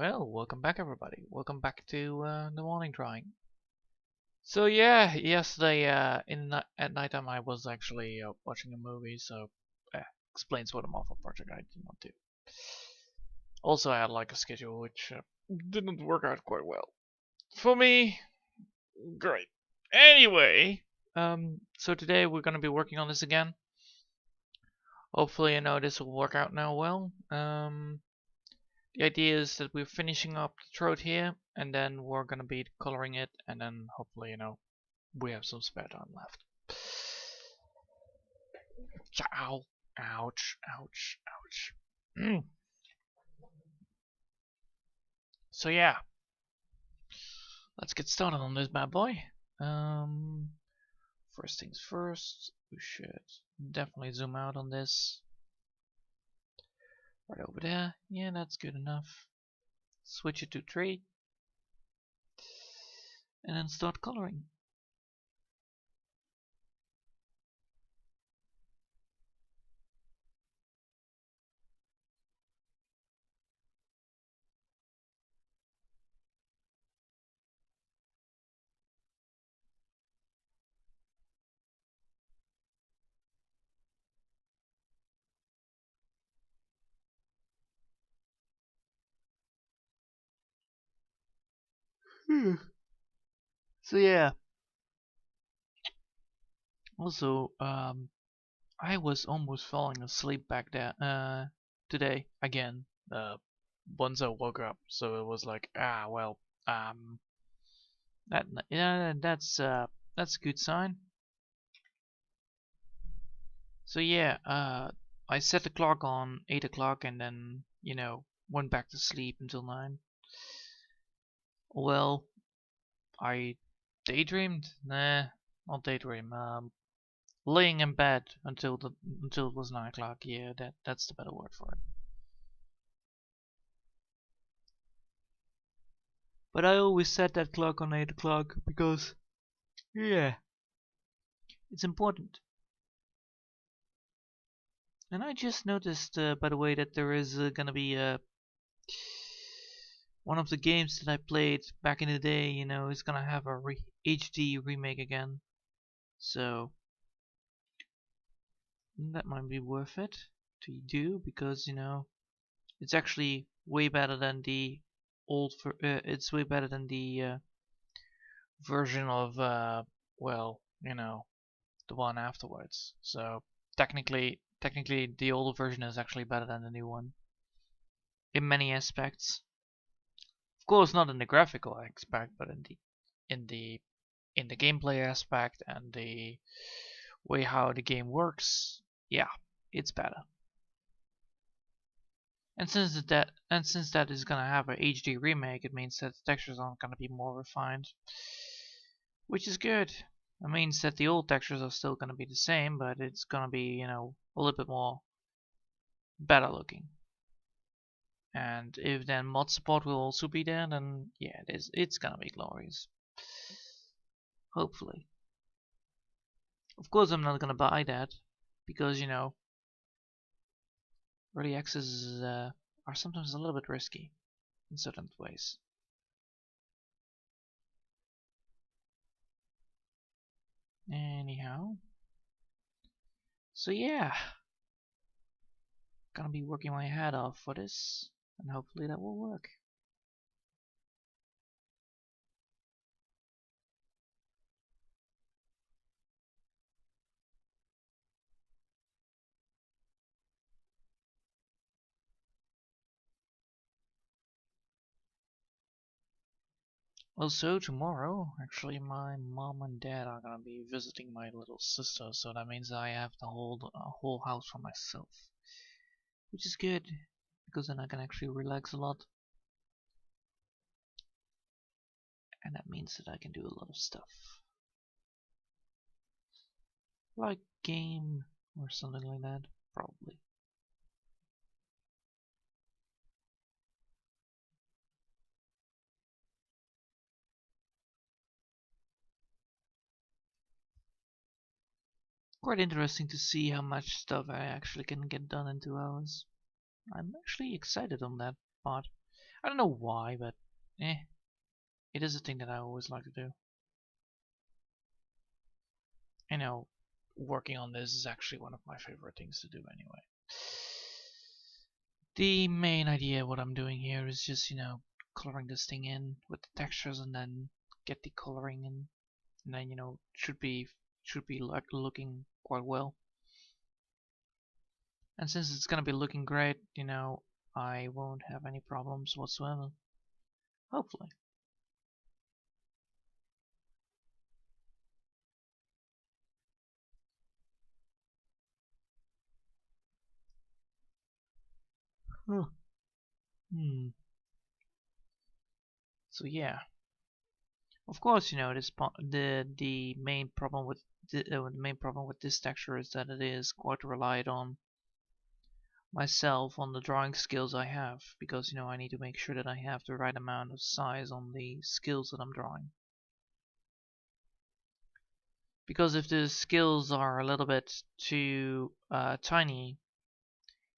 Well, welcome back everybody. Welcome back to the morning drawing. So yeah, yesterday at nighttime I was actually watching a movie, so explains what a Marvel project I did not do. Also, I had like a schedule which didn't work out quite well. For me, great. Anyway, so today we're gonna be working on this again. Hopefully, this will work out now well. The idea is that we're finishing up the throat here, and then we're gonna be coloring it, and then hopefully, we have some spare time left. Ow, ouch, ouch, ouch. So yeah, let's get started on this bad boy. First things first, we should definitely zoom out on this. Right over there. Yeah, that's good enough. Switch it to 3. And then start coloring. So yeah. Also, I was almost falling asleep back there today again. Once I woke up, so it was like well, that's a good sign. So yeah, I set the clock on 8 o'clock and then went back to sleep until 9. Well, I daydreamed. Nah, not daydream. Laying in bed until it was 9 o'clock. Yeah, that's the better word for it. But I always set that clock on 8 o'clock because, yeah, it's important. And I just noticed, by the way, that there is gonna be one of the games that I played back in the day, is gonna have a HD remake again. So that might be worth it to do because, it's actually way better than the it's way better than the version of well, the one afterwards. So technically the older version is actually better than the new one in many aspects. Of course, not in the graphical aspect, but in the gameplay aspect and the way how the game works. Yeah, it's better. And since that is gonna have a HD remake, it means that the textures are gonna be more refined, which is good. It means that the old textures are still gonna be the same, but it's gonna be a little bit more better looking. And if then mod support will also be there, then yeah, it's gonna be glorious. Hopefully. Of course, I'm not gonna buy that because early access are sometimes a little bit risky in certain ways. Anyhow, so yeah, gonna be working my head off for this, and hopefully that will work. Also, tomorrow, actually, my mom and dad are gonna be visiting my little sister, so that means I have the whole house for myself, which is good because then I can actually relax a lot, and that means that I can do a lot of stuff, like game or something like that, probably. Quite interesting to see how much stuff I actually can get done in 2 hours. I'm actually excited on that part. I don't know why, but it is a thing that I always like to do. I know working on this is actually one of my favorite things to do anyway. The main idea what I'm doing here is just, coloring this thing in with the textures and then get the coloring in, and then, should be like looking quite well. And since it's gonna be looking great, I won't have any problems whatsoever. Hopefully. Huh. So yeah, of course, the main problem with this texture is that it is quite reliant on myself, on the drawing skills I have, because I need to make sure that I have the right amount of size on the skills that I'm drawing. Because if the skills are a little bit too tiny,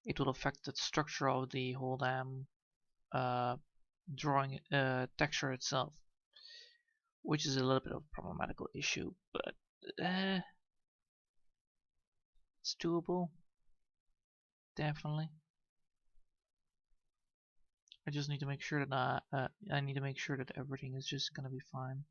it will affect the structure of the whole damn drawing texture itself, which is a little bit of a problematical issue, but it's doable, definitely. I just need to make sure that I need to make sure that everything is just gonna be fine.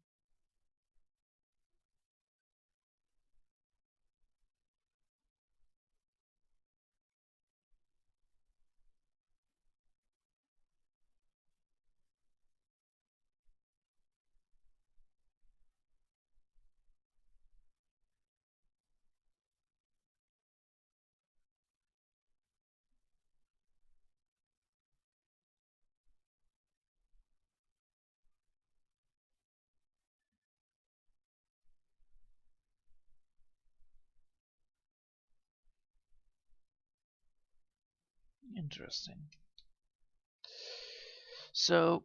Interesting. So,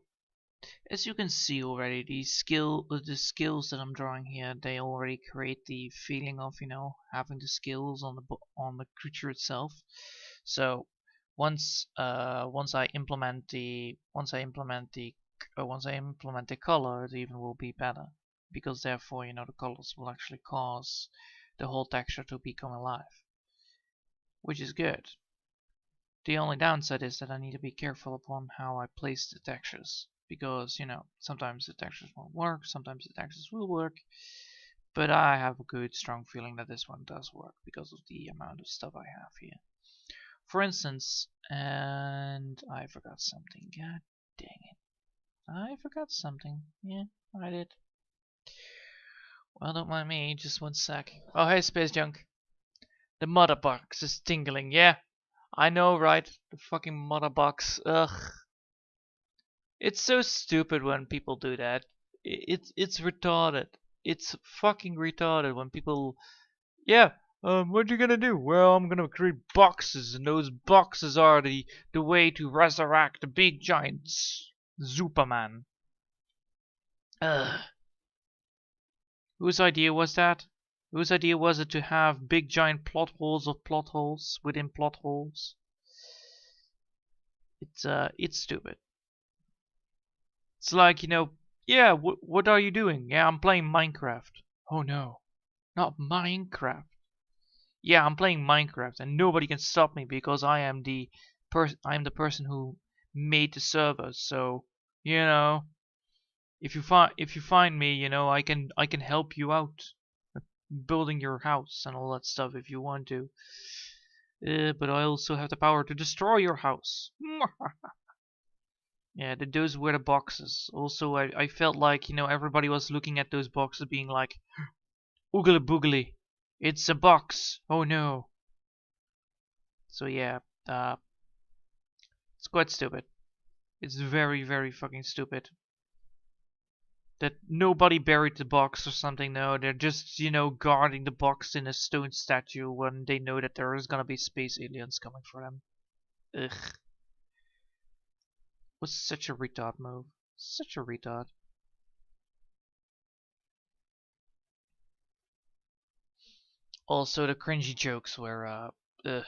as you can see already, the skills that I'm drawing here, they already create the feeling of having the skills on the creature itself. So once I implement the color, it even will be better, because therefore the colors will actually cause the whole texture to become alive, which is good. The only downside is that I need to be careful upon how I place the textures, because sometimes the textures won't work, sometimes the textures will work, but I have a good strong feeling that this one does work because of the amount of stuff I have here. For instance, and I forgot something, god dang it, I forgot something, yeah, I did. Well, don't mind me, just one sec. Oh hey Space Junk, the mother box is tingling, yeah, I know, right? The fucking mother box. Ugh. It's so stupid when people do that. It's retarded. It's fucking retarded when people. Yeah. What you gonna do? Well, I'm gonna create boxes, and those boxes are the way to resurrect the big giants. Superman. Ugh. Whose idea was that? Whose idea was it to have big giant plot holes of plot holes within plot holes? It's stupid. It's like, yeah, what are you doing? Yeah, I'm playing Minecraft. Oh no, not Minecraft. Yeah, I'm playing Minecraft and nobody can stop me because I'm the person who made the server. So, if you find me, I can help you out building your house and all that stuff if you want to. But I also have the power to destroy your house. Yeah, those were the boxes. Also, I felt like, everybody was looking at those boxes being like, oogly boogly, it's a box. Oh no. So yeah, it's quite stupid. It's very, very fucking stupid. That nobody buried the box or something, no. They're just, guarding the box in a stone statue when they know that there is gonna be space aliens coming for them. Ugh. Was such a retard move. Such a retard. Also, the cringy jokes were, ugh.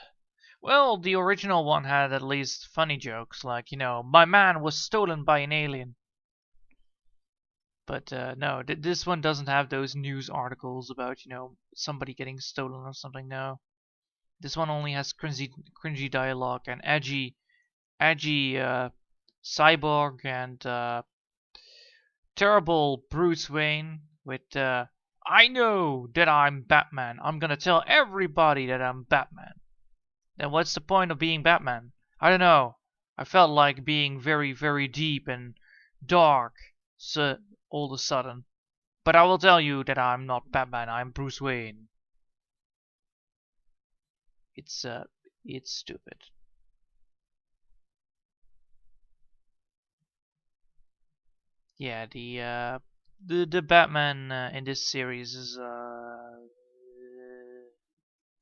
Well, the original one had at least funny jokes, like, my man was stolen by an alien. But no, this one doesn't have those news articles about, somebody getting stolen or something. No. This one only has cringy dialogue and edgy Cyborg and terrible Bruce Wayne with I know that I'm Batman. I'm gonna tell everybody that I'm Batman. Then what's the point of being Batman? I don't know. I felt like being very, very deep and dark so all of a sudden. But I will tell you that I'm not Batman. I'm Bruce Wayne. It's stupid. Yeah, the Batman in this series is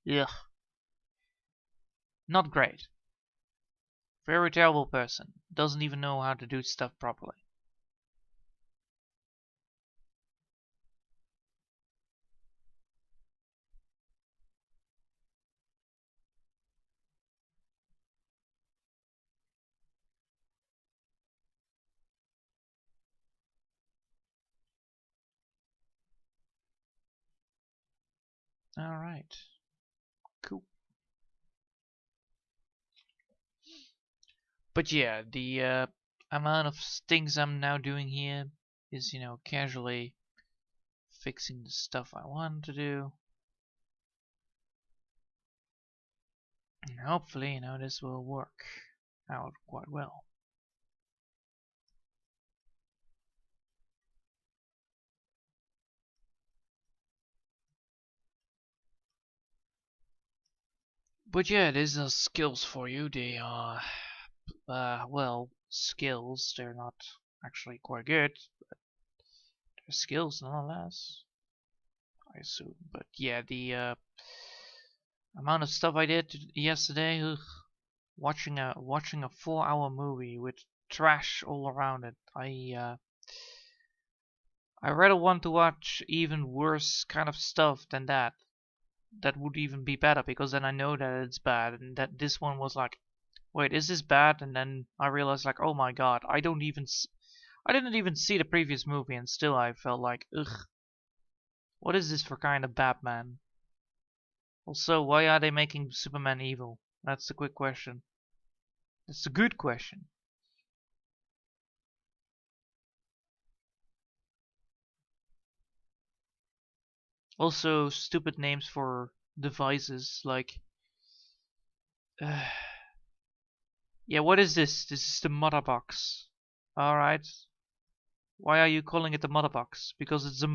yeah, not great. Very terrible person. Doesn't even know how to do stuff properly. All right, cool. But yeah, the amount of things I'm now doing here is, casually fixing the stuff I want to do. And hopefully, this will work out quite well. But yeah, these are skills for you. They are, well, skills. They're not actually quite good. They're skills nonetheless, I assume. But yeah, the amount of stuff I did yesterday, ugh, watching a 4-hour movie with trash all around it. I rather want to watch even worse kind of stuff than that. That would even be better because then I know that it's bad, and that this one was like, wait, is this bad? And then I realized like, oh my god, I didn't even see the previous movie, and still I felt like, ugh, what is this for kind of Batman? Also, why are they making Superman evil? That's the quick question. That's a good question. Also, stupid names for devices like, yeah, what is this? This is the mother box. All right. Why are you calling it the mother box? Because it's a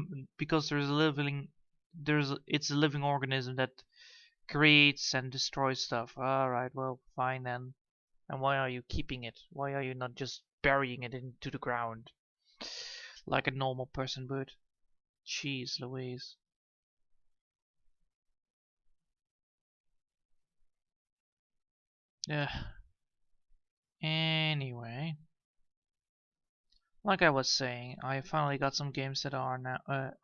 living organism that creates and destroys stuff. All right. Well, fine then. And why are you keeping it? Why are you not just burying it into the ground like a normal person would? Jeez Louise. Yeah. Anyway, like I was saying, I finally got some games that are now.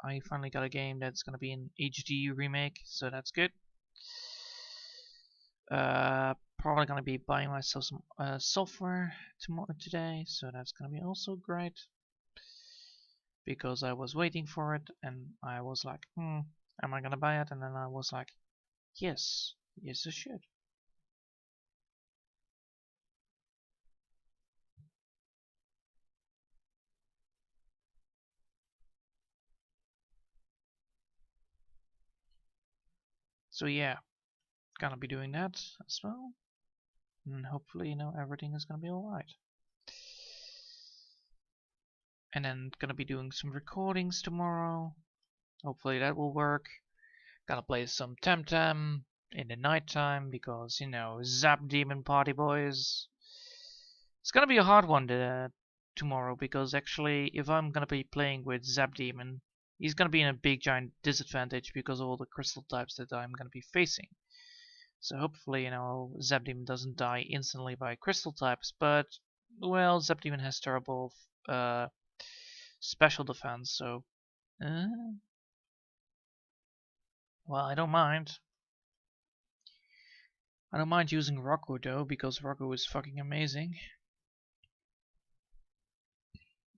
I finally got a game that's gonna be an HD remake, so that's good. Probably gonna be buying myself some software tomorrow today, so that's gonna be also great. Because I was waiting for it, and I was like, am I gonna buy it? And then I was like, yes, yes, I should. So yeah, gonna be doing that as well, and hopefully, everything is gonna be alright. And then gonna be doing some recordings tomorrow. Hopefully that will work. Gonna play some Temtem in the nighttime because, Zap Demon Party Boys. It's gonna be a hard one tomorrow because actually, if I'm gonna be playing with Zap Demon, he's gonna be in a big giant disadvantage because of all the crystal types that I'm gonna be facing. So hopefully, Zap Demon doesn't die instantly by crystal types, but well, Zap Demon has terrible special defense, so uh, well, I don't mind. I don't mind using Rocco though, because Rocco is fucking amazing.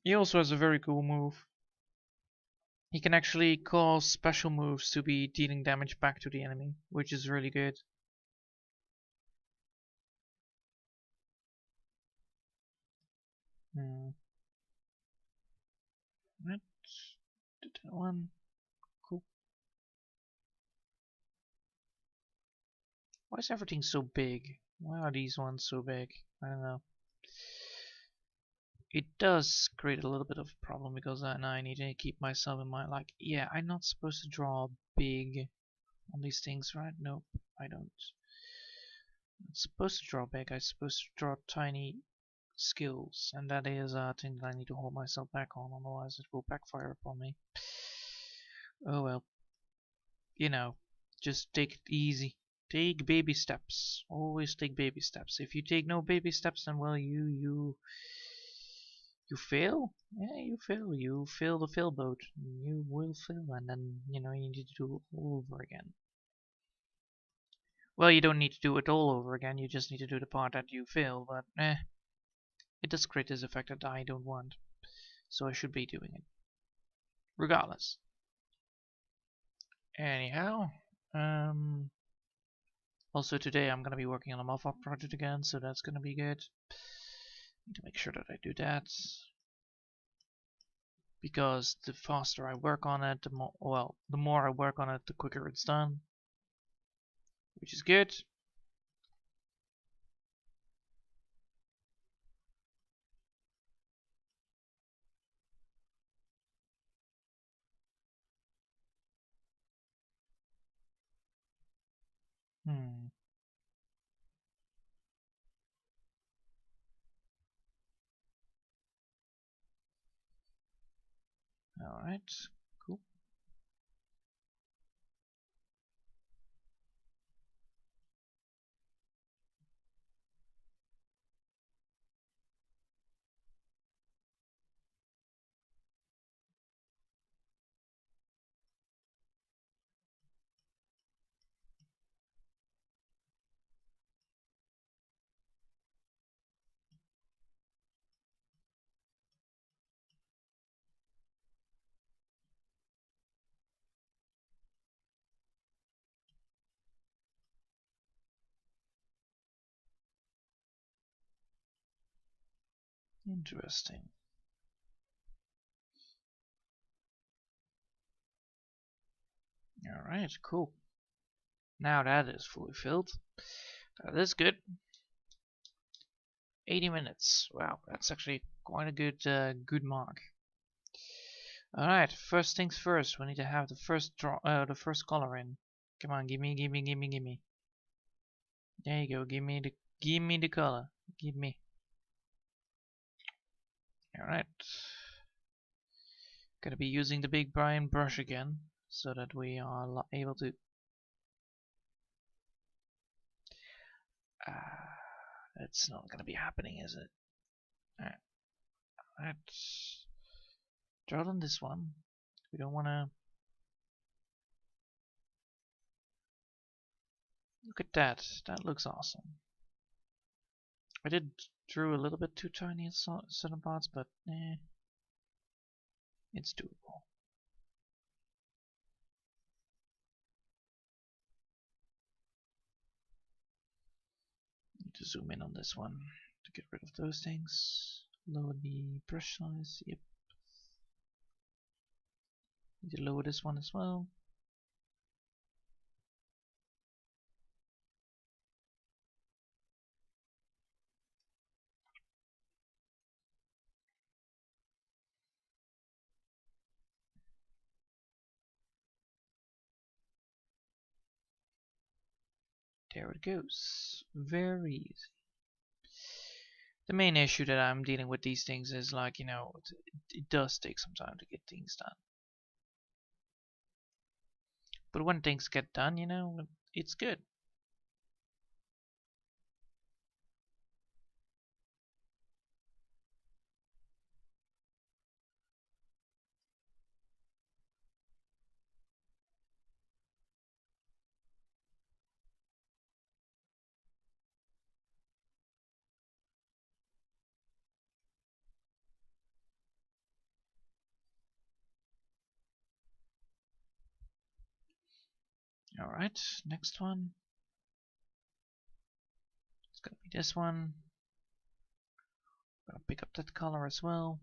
He also has a very cool move. He can actually cause special moves to be dealing damage back to the enemy, which is really good. Let's do that one. Cool. Why is everything so big? Why are these ones so big? I don't know. It does create a little bit of a problem because now I need to keep myself in mind. Like, yeah, I'm not supposed to draw big on these things, right? Nope, I don't. I'm supposed to draw big. I'm supposed to draw tiny skills, and that is a thing that I need to hold myself back on, otherwise it will backfire upon me. Oh well. You know, just take it easy. Take baby steps. Always take baby steps. If you take no baby steps, then well, you fail. Yeah, you fail. You fail the fail boat. You will fail, and then you need to do it all over again. Well, you don't need to do it all over again. You just need to do the part that you fail. But it does create this effect that I don't want, so I should be doing it regardless. Anyhow, also today I'm gonna be working on a Moffat project again, so that's gonna be good. Need to make sure that I do that, because the faster I work on it, the more I work on it, the quicker it's done, which is good. Alright, cool. Interesting. Alright, cool. Now that is fully filled. That is good. 80 minutes. Wow, that's actually quite a good mark. Alright, first things first, we need to have the first the first color in. Come on, gimme. There you go, give me the color. Give me. Alright. Gonna be using the big Brian brush again, so that we are able to it's not gonna be happening, is it? Alright. Let's draw on this one. We don't wanna look at that. That looks awesome. I did drew a little bit too tiny in certain parts, but it's doable. Need to zoom in on this one to get rid of those things. Lower the brush size. Yep. Need to lower this one as well. There it goes. Very easy. The main issue that I'm dealing with these things is like, it does take some time to get things done. But when things get done, it's good. Alright, next one. It's gonna be this one. Gonna pick up that color as well.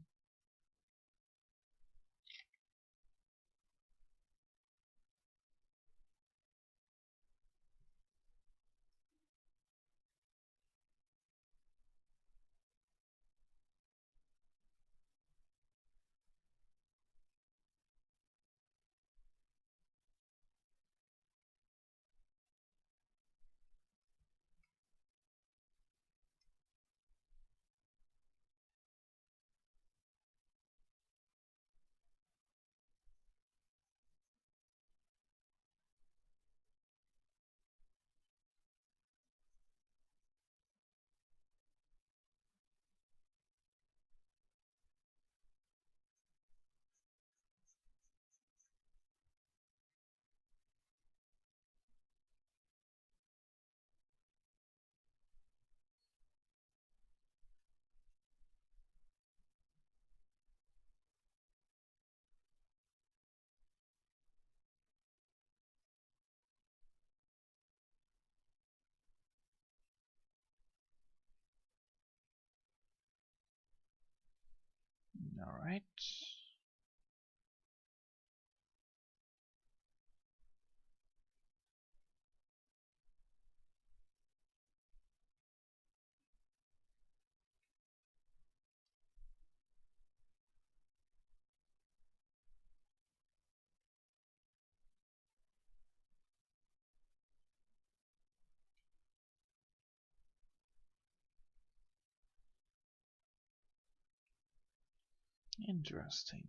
Alright. Interesting.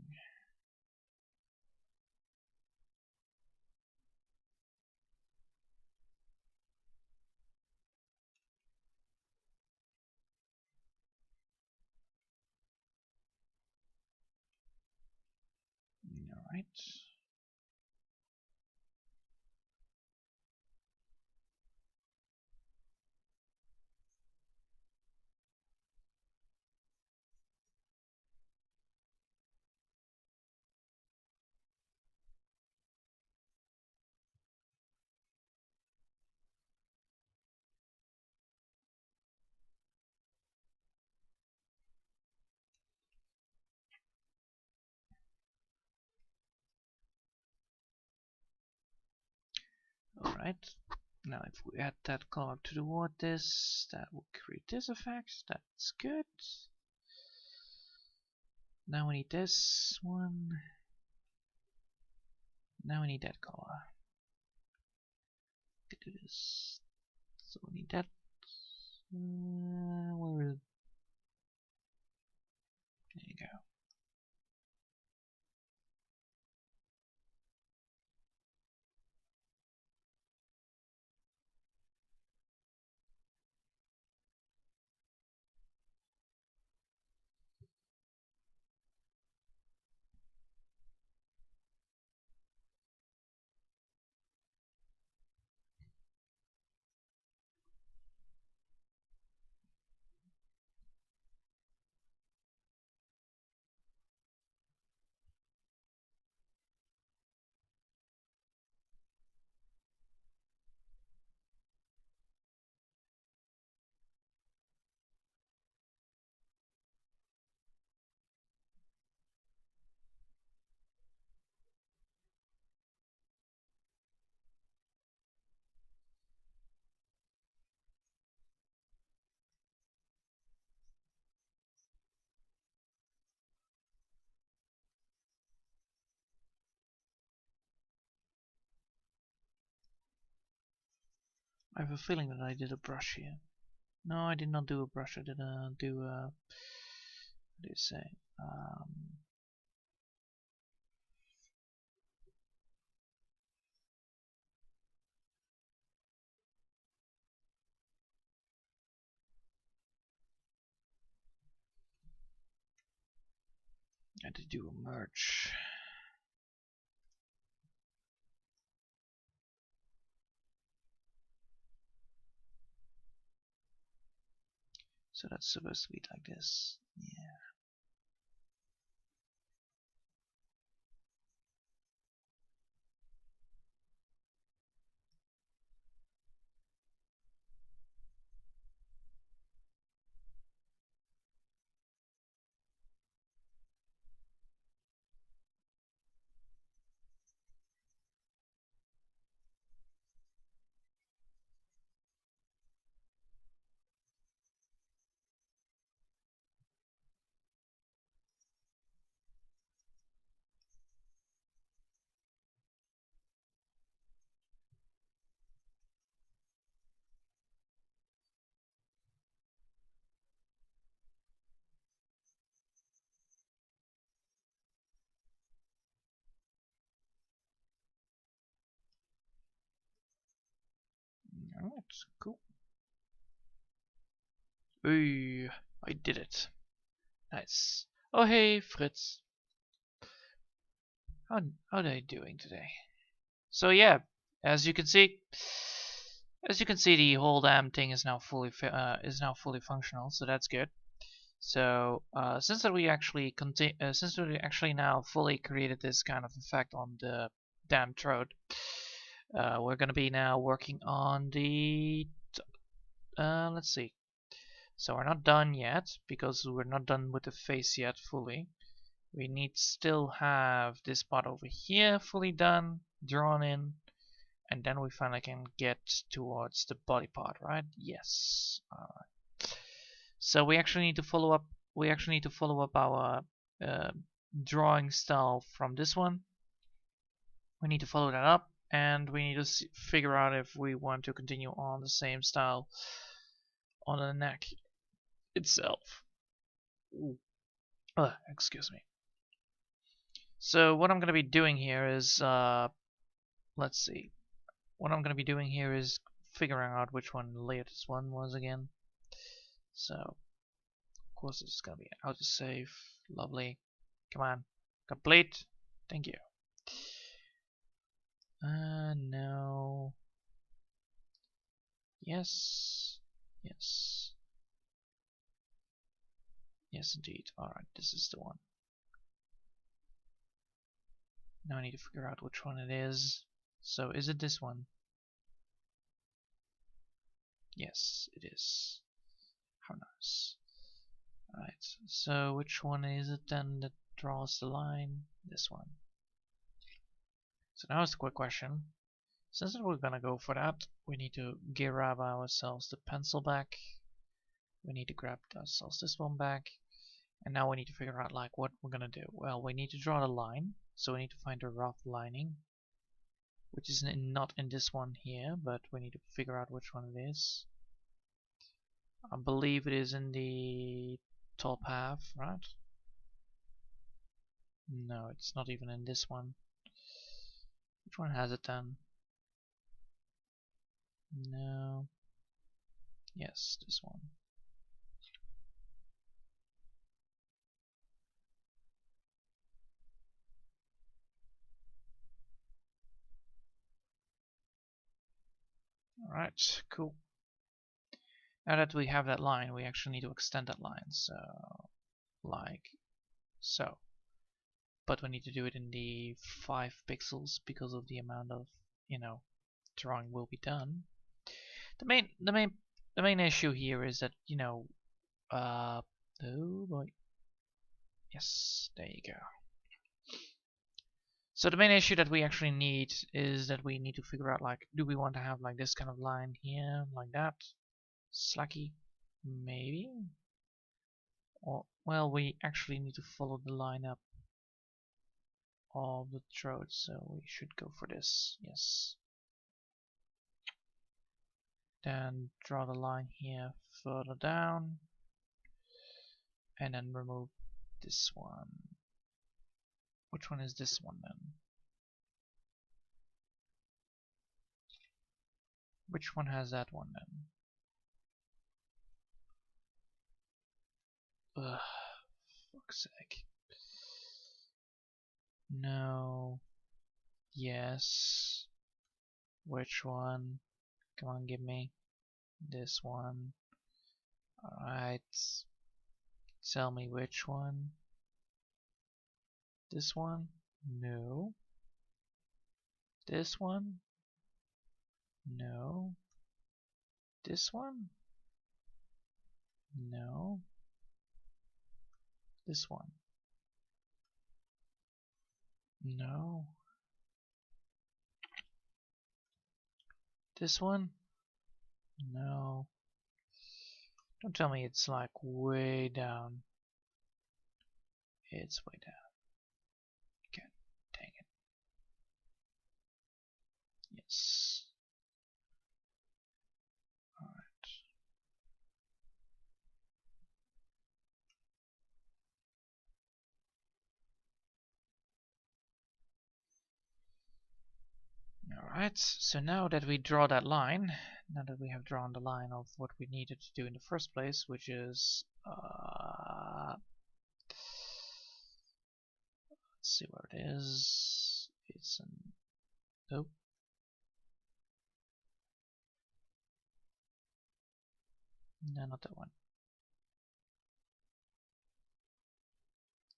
Alright. Alright. Now if we add that color toward this, that will create this effect. That's good. Now we need this one. Now we need that color. Could do this. So we need that. Where? There you go. I have a feeling that I did a brush here. No, I did not do a brush. I didn't do a. What do you say? I did do a merge. So that's supposed to be like this. Yeah. cool. Ooh, I did it. Nice. Oh hey, Fritz. How are they doing today? So yeah, as you can see, the whole damn thing is now fully functional. So that's good. So since we actually now fully created this kind of effect on the damn throat, we're gonna be now working on the let's see. So we're not done yet because we're not done with the face yet fully. We need still have this part over here fully done, drawn in, and then we finally can get towards the body part, right? Yes. Alright. So we actually need to follow up. We actually need to follow up our drawing style from this one. We need to follow that up, and we need to figure out if we want to continue on the same style on the neck itself. Excuse me. So what I'm going to be doing here is, let's see. What I'm going to be doing here is figuring out which one the latest one was again. So, of course, it's going to be autosave. Lovely. Come on. Complete. Thank you. No. Yes. Yes. Yes, indeed. Alright, this is the one. Now I need to figure out which one it is. So, is it this one? Yes, it is. How nice. Alright, so which one is it then that draws the line? This one. So now it's the quick question. Since we're gonna go for that, we need to grab ourselves the pencil back. We need to grab ourselves this one back. And now we need to figure out like what we're gonna do. Well, we need to draw the line. So we need to find a rough lining. Which is not in this one here, but we need to figure out which one it is. I believe it is in the top half, right? No, it's not even in this one. Which one has it then? No. Yes, this one. Alright, cool. Now that we have that line, we actually need to extend that line. So, like so. But we need to do it in the 5 pixels because of the amount of, drawing will be done. The main issue here is that, oh boy. Yes, there you go. So the main issue that we actually need is that we need to figure out like, do we want to have like this kind of line here, like that? Slacky? Maybe? Or, well, we actually need to follow the line up of the throat, so we should go for this, yes. Then draw the line here further down, and then remove this one. Which one is this one then? Which one has that one then? Ugh, fuck's sake. No. Yes. Which one? Come on, give me this one. Alright. Tell me which one. This one? No. This one? No. This one? No. This one? No. This one? No. Don't tell me it's like way down. It's way down. God dang it. Yes. Alright. Alright, so now that we draw that line, now that we have drawn the line of what we needed to do in the first place, which is let's see where it is. It's an nope. No, not that one.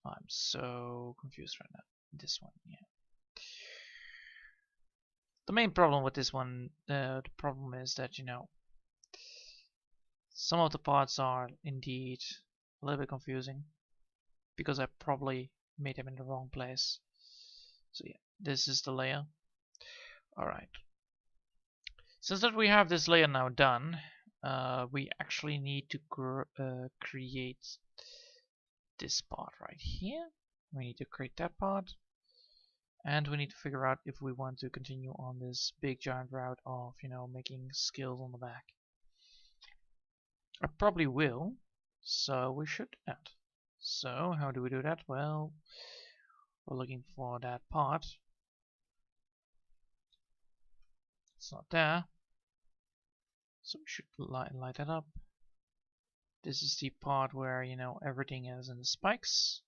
I'm so confused right now. This one, yeah. The main problem with this one, the problem is that, you know, some of the parts are indeed a little bit confusing because I probably made them in the wrong place. So yeah, this is the layer. Alright. Since that we have this layer now done, we actually need to create this part right here. We need to create that part. And we need to figure out if we want to continue on this big giant route of, you know, making skills on the back. I probably will, so we should do that. So how do we do that? Well, we're looking for that part. It's not there. So we should light that up. This is the part where, you know, everything is in the spikes.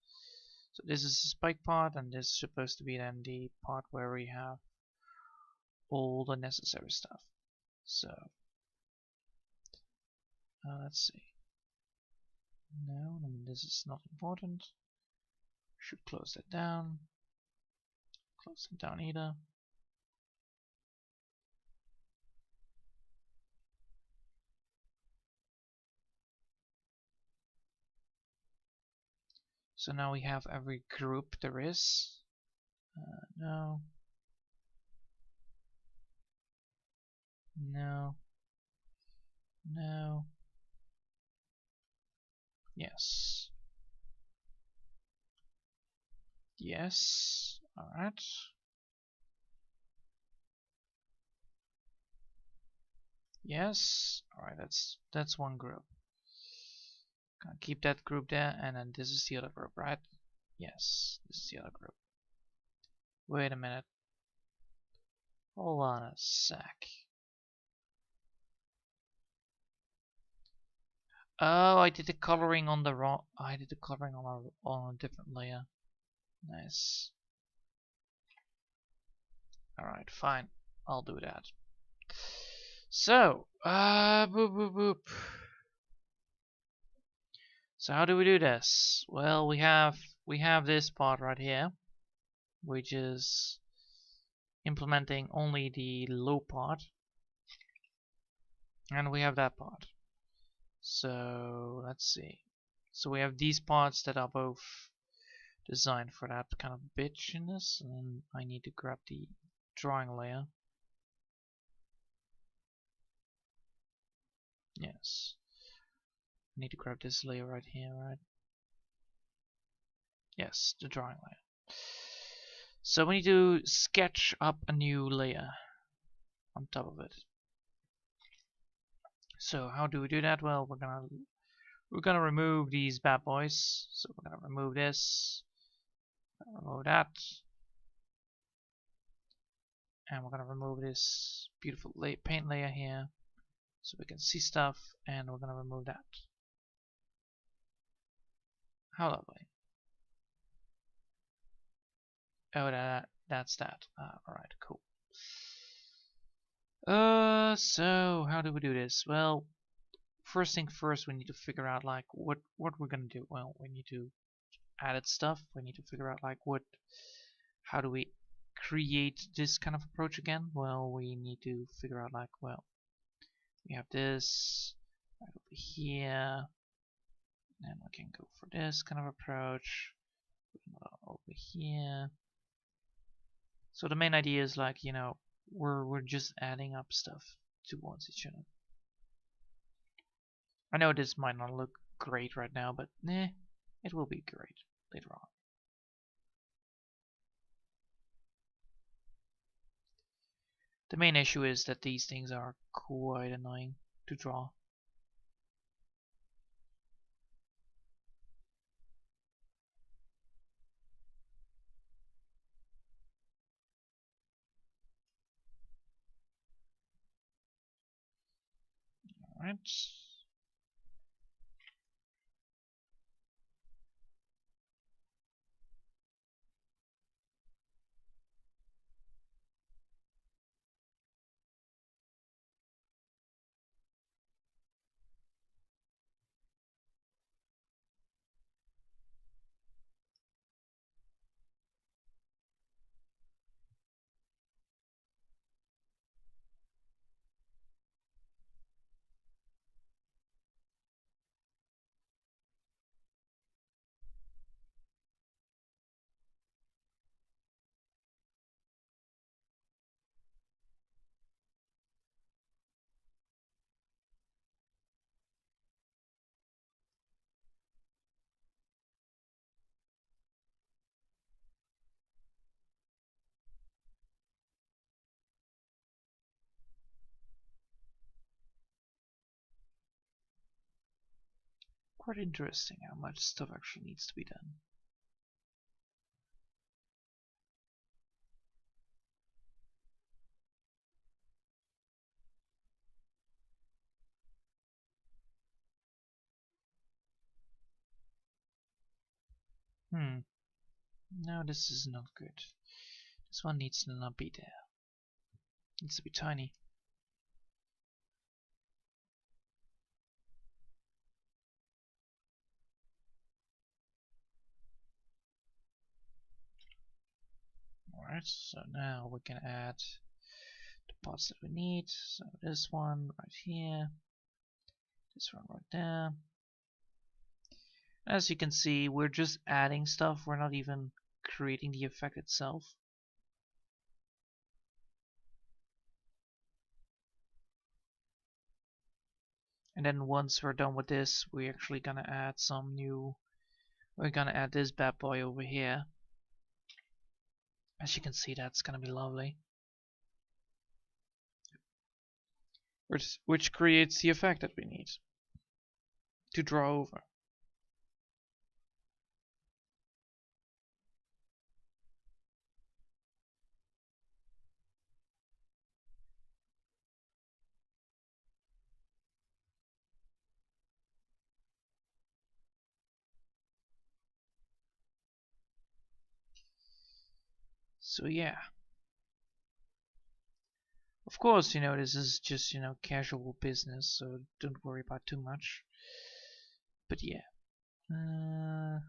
So this is the spike part, and this is supposed to be then the part where we have all the necessary stuff. So let's see. No, this is not important. Should close that down. Close it down either. So now we have every group there is. No. No. No. Yes. Yes. Alright. Yes. Alright, that's one group. Gonna keep that group there, and then this is the other group, right? Yes, this is the other group. Wait a minute. Hold on a sec. Oh, I did the coloring on the wrong. I did the coloring on a different layer. Nice. All right, fine. I'll do that. So, boop boop boop. So how do we do this? Well, we have this part right here, which is implementing only the low part, and we have that part. So let's see. So we have these parts that are both designed for that kind of bitchiness, and I need to grab the drawing layer. Yes. I need to grab this layer right here, right? Yes, the drawing layer. So we need to sketch up a new layer on top of it. So how do we do that? Well, we're gonna remove these bad boys. So we're gonna remove this, remove that, and we're gonna remove this beautiful paint layer here, so we can see stuff, and we're gonna remove that. How lovely. Oh, that's that. Alright, cool. So how do we do this? Well, first thing first, we need to figure out like what we're gonna do. Well, we need to add stuff. We need to figure out like how do we create this kind of approach again? Well, we need to figure out like, well, we have this right over here, and we can go for this kind of approach over here. So the main idea is like, you know, we're just adding up stuff towards each other. I know this might not look great right now, but it will be great later on. The main issue is that these things are quite annoying to draw. Alright. Quite interesting how much stuff actually needs to be done. No, this is not good. This one needs to not be there. It needs to be tiny. Alright, so now we can add the parts that we need. So this one right here, this one right there. As you can see, we're just adding stuff, we're not even creating the effect itself. And then once we're done with this, we're actually gonna add we're gonna add this bad boy over here. As you can see, that's gonna be lovely. Which creates the effect that we need to draw over. So yeah. Of course, this is just, casual business, so don't worry about too much. But yeah. I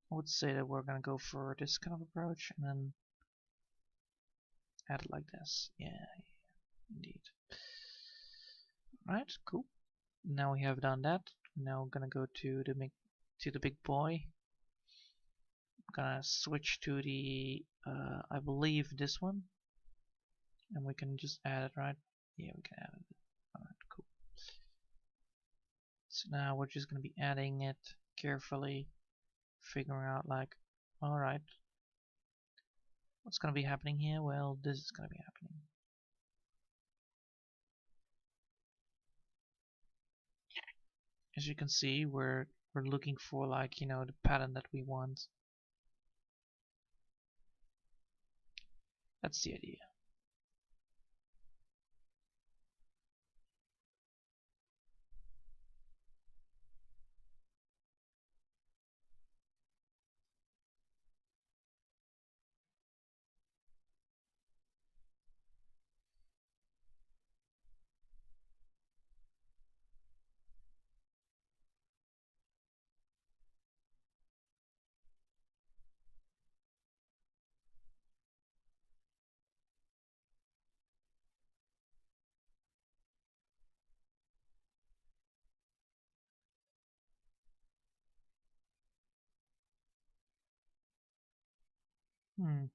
would say that we're gonna go for this kind of approach and then add it like this. Yeah, indeed. Right, cool. Now we have done that. Now we're gonna go to the big boy. I'm gonna switch to the I believe this one. And we can just add it, right? Yeah, we can add it. Alright, cool. So now we're just going to be adding it carefully, figuring out like, alright, what's going to be happening here? Well, this is going to be happening. As you can see, we're looking for like, the pattern that we want. That's the idea. Hmm.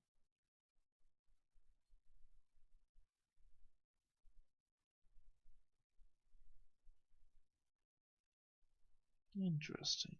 Interesting.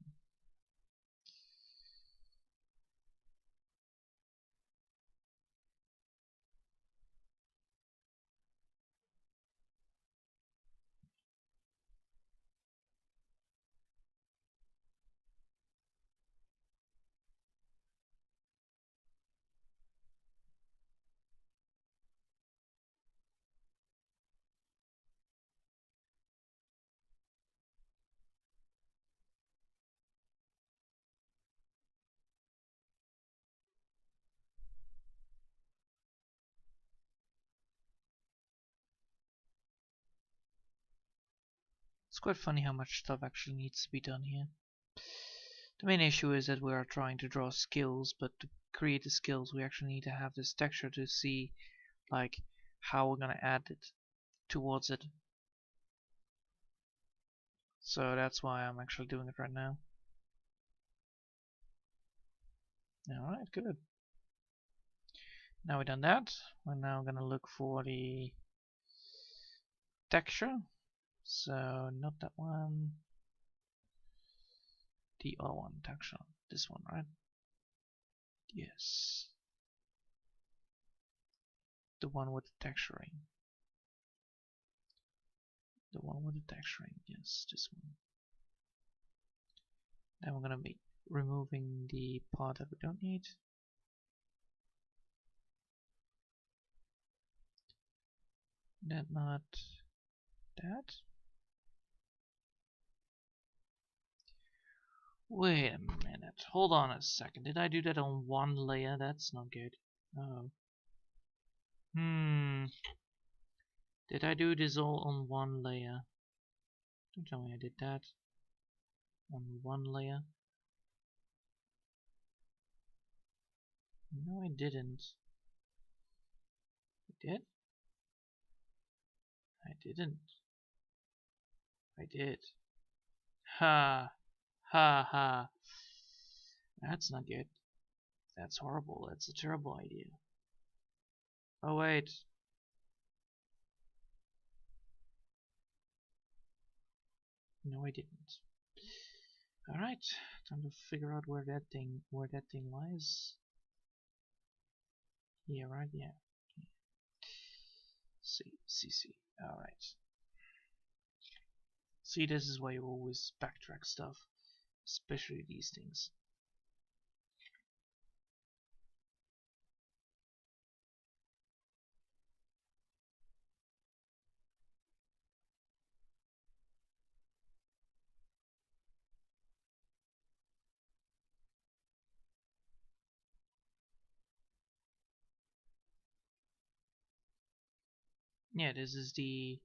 It's quite funny how much stuff actually needs to be done here. The main issue is that we are trying to draw skills, but to create the skills we actually need to have this texture to see like how we're gonna add it towards it. So that's why I'm actually doing it right now. Alright, good. Now we've done that, we're now gonna look for the texture. So not that one, the other one, texture, this one, right? Yes. The one with the texturing. The one with the texturing, yes, this one. Then we're gonna be removing the part that we don't need. That not that. Wait a minute, hold on a second. Did I do that on one layer? That's not good. Oh. Did I do this all on one layer? Don't tell me I did that. On one layer. No, I didn't. I did? I didn't. I did. Ha! Ha ha! That's not good. That's horrible. That's a terrible idea. Oh wait. No, I didn't. Alright, time to figure out where that thing lies. Yeah, right, yeah. See. Alright. See, this is why you always backtrack stuff. Especially these things. Yeah, this is the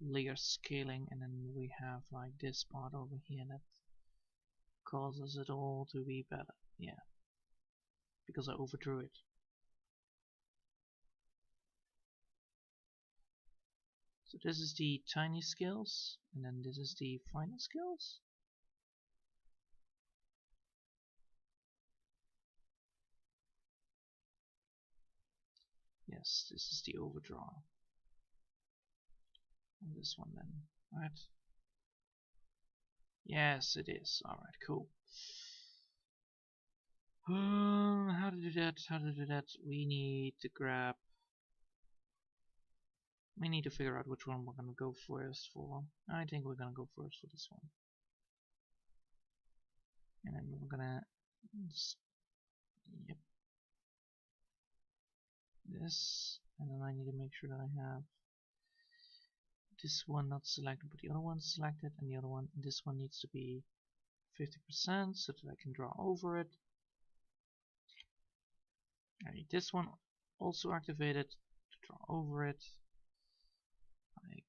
layer scaling, and then we have like this part over here that causes it all to be better. Yeah, because I overdrew it. So this is the tiny scales, and then this is the final scales. Yes, this is the overdraw. And this one then, right? Yes, it is. Alright, cool. How to do that? How to do that? We need to grab. We need to figure out which one we're gonna go first for. I think we're gonna go first for this one. And then we're gonna. Yep. This. And then I need to make sure that I have this one not selected, but the other one selected, and the other one, this one needs to be 50% so that I can draw over it. I need this one also activated to draw over it, like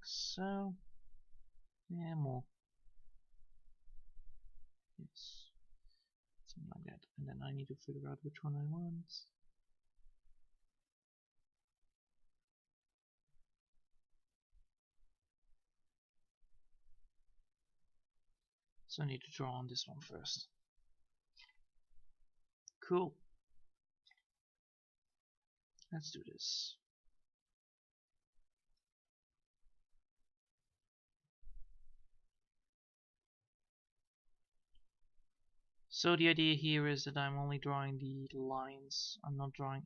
so. Yeah, more. Yes, something like that. And then I need to figure out which one I want. So I need to draw on this one first. Cool. Let's do this. So the idea here is that I'm only drawing the lines. I'm not drawing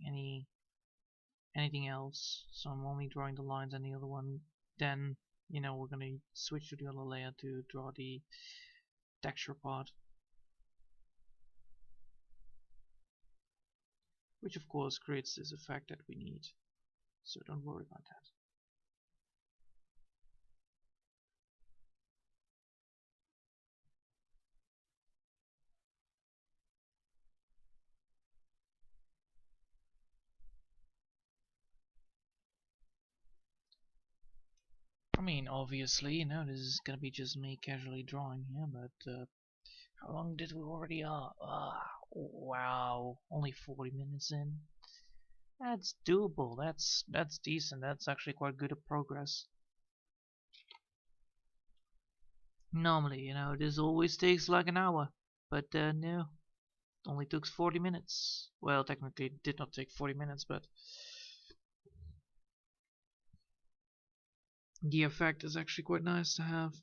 anything else. So I'm only drawing the lines, and the other one, then we're gonna switch to the other layer to draw the texture part, which of course creates this effect that we need. So don't worry about that. I mean, obviously, you know, this is gonna be just me casually drawing here, but how long did we already are? Wow, only 40 minutes in. That's doable. That's decent. That's actually quite good at progress. Normally, you know, this always takes like an hour, but no, it only took 40 minutes. Well, technically, it did not take 40 minutes, but the effect is actually quite nice to have.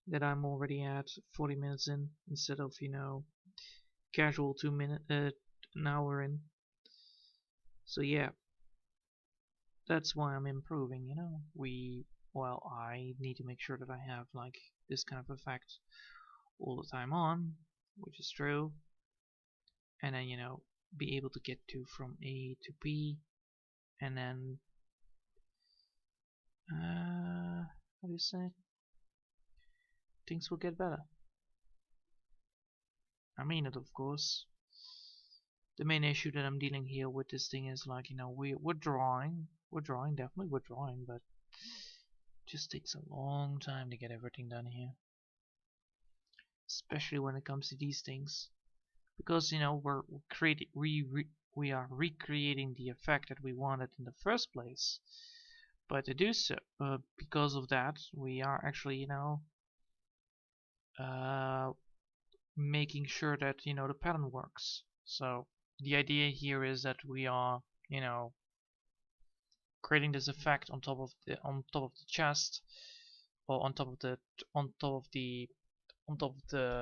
That I'm already at 40 minutes in instead of, you know, casual 2 minute an hour in. So yeah, that's why I'm improving, you know. Well, I need to make sure that I have like this kind of effect all the time on, which is true, and then, you know, be able to get to from A to B, and then how do you say, things will get better. I mean it, of course. The main issue that I'm dealing here with this thing is like, you know, we're drawing, definitely we're drawing, but it just takes a long time to get everything done here, especially when it comes to these things, because, you know, we are recreating the effect that we wanted in the first place. But to do so, because of that, we are actually, you know, making sure that, you know, the pattern works. So the idea here is that we are, you know, creating this effect on top of the chest, or on top of the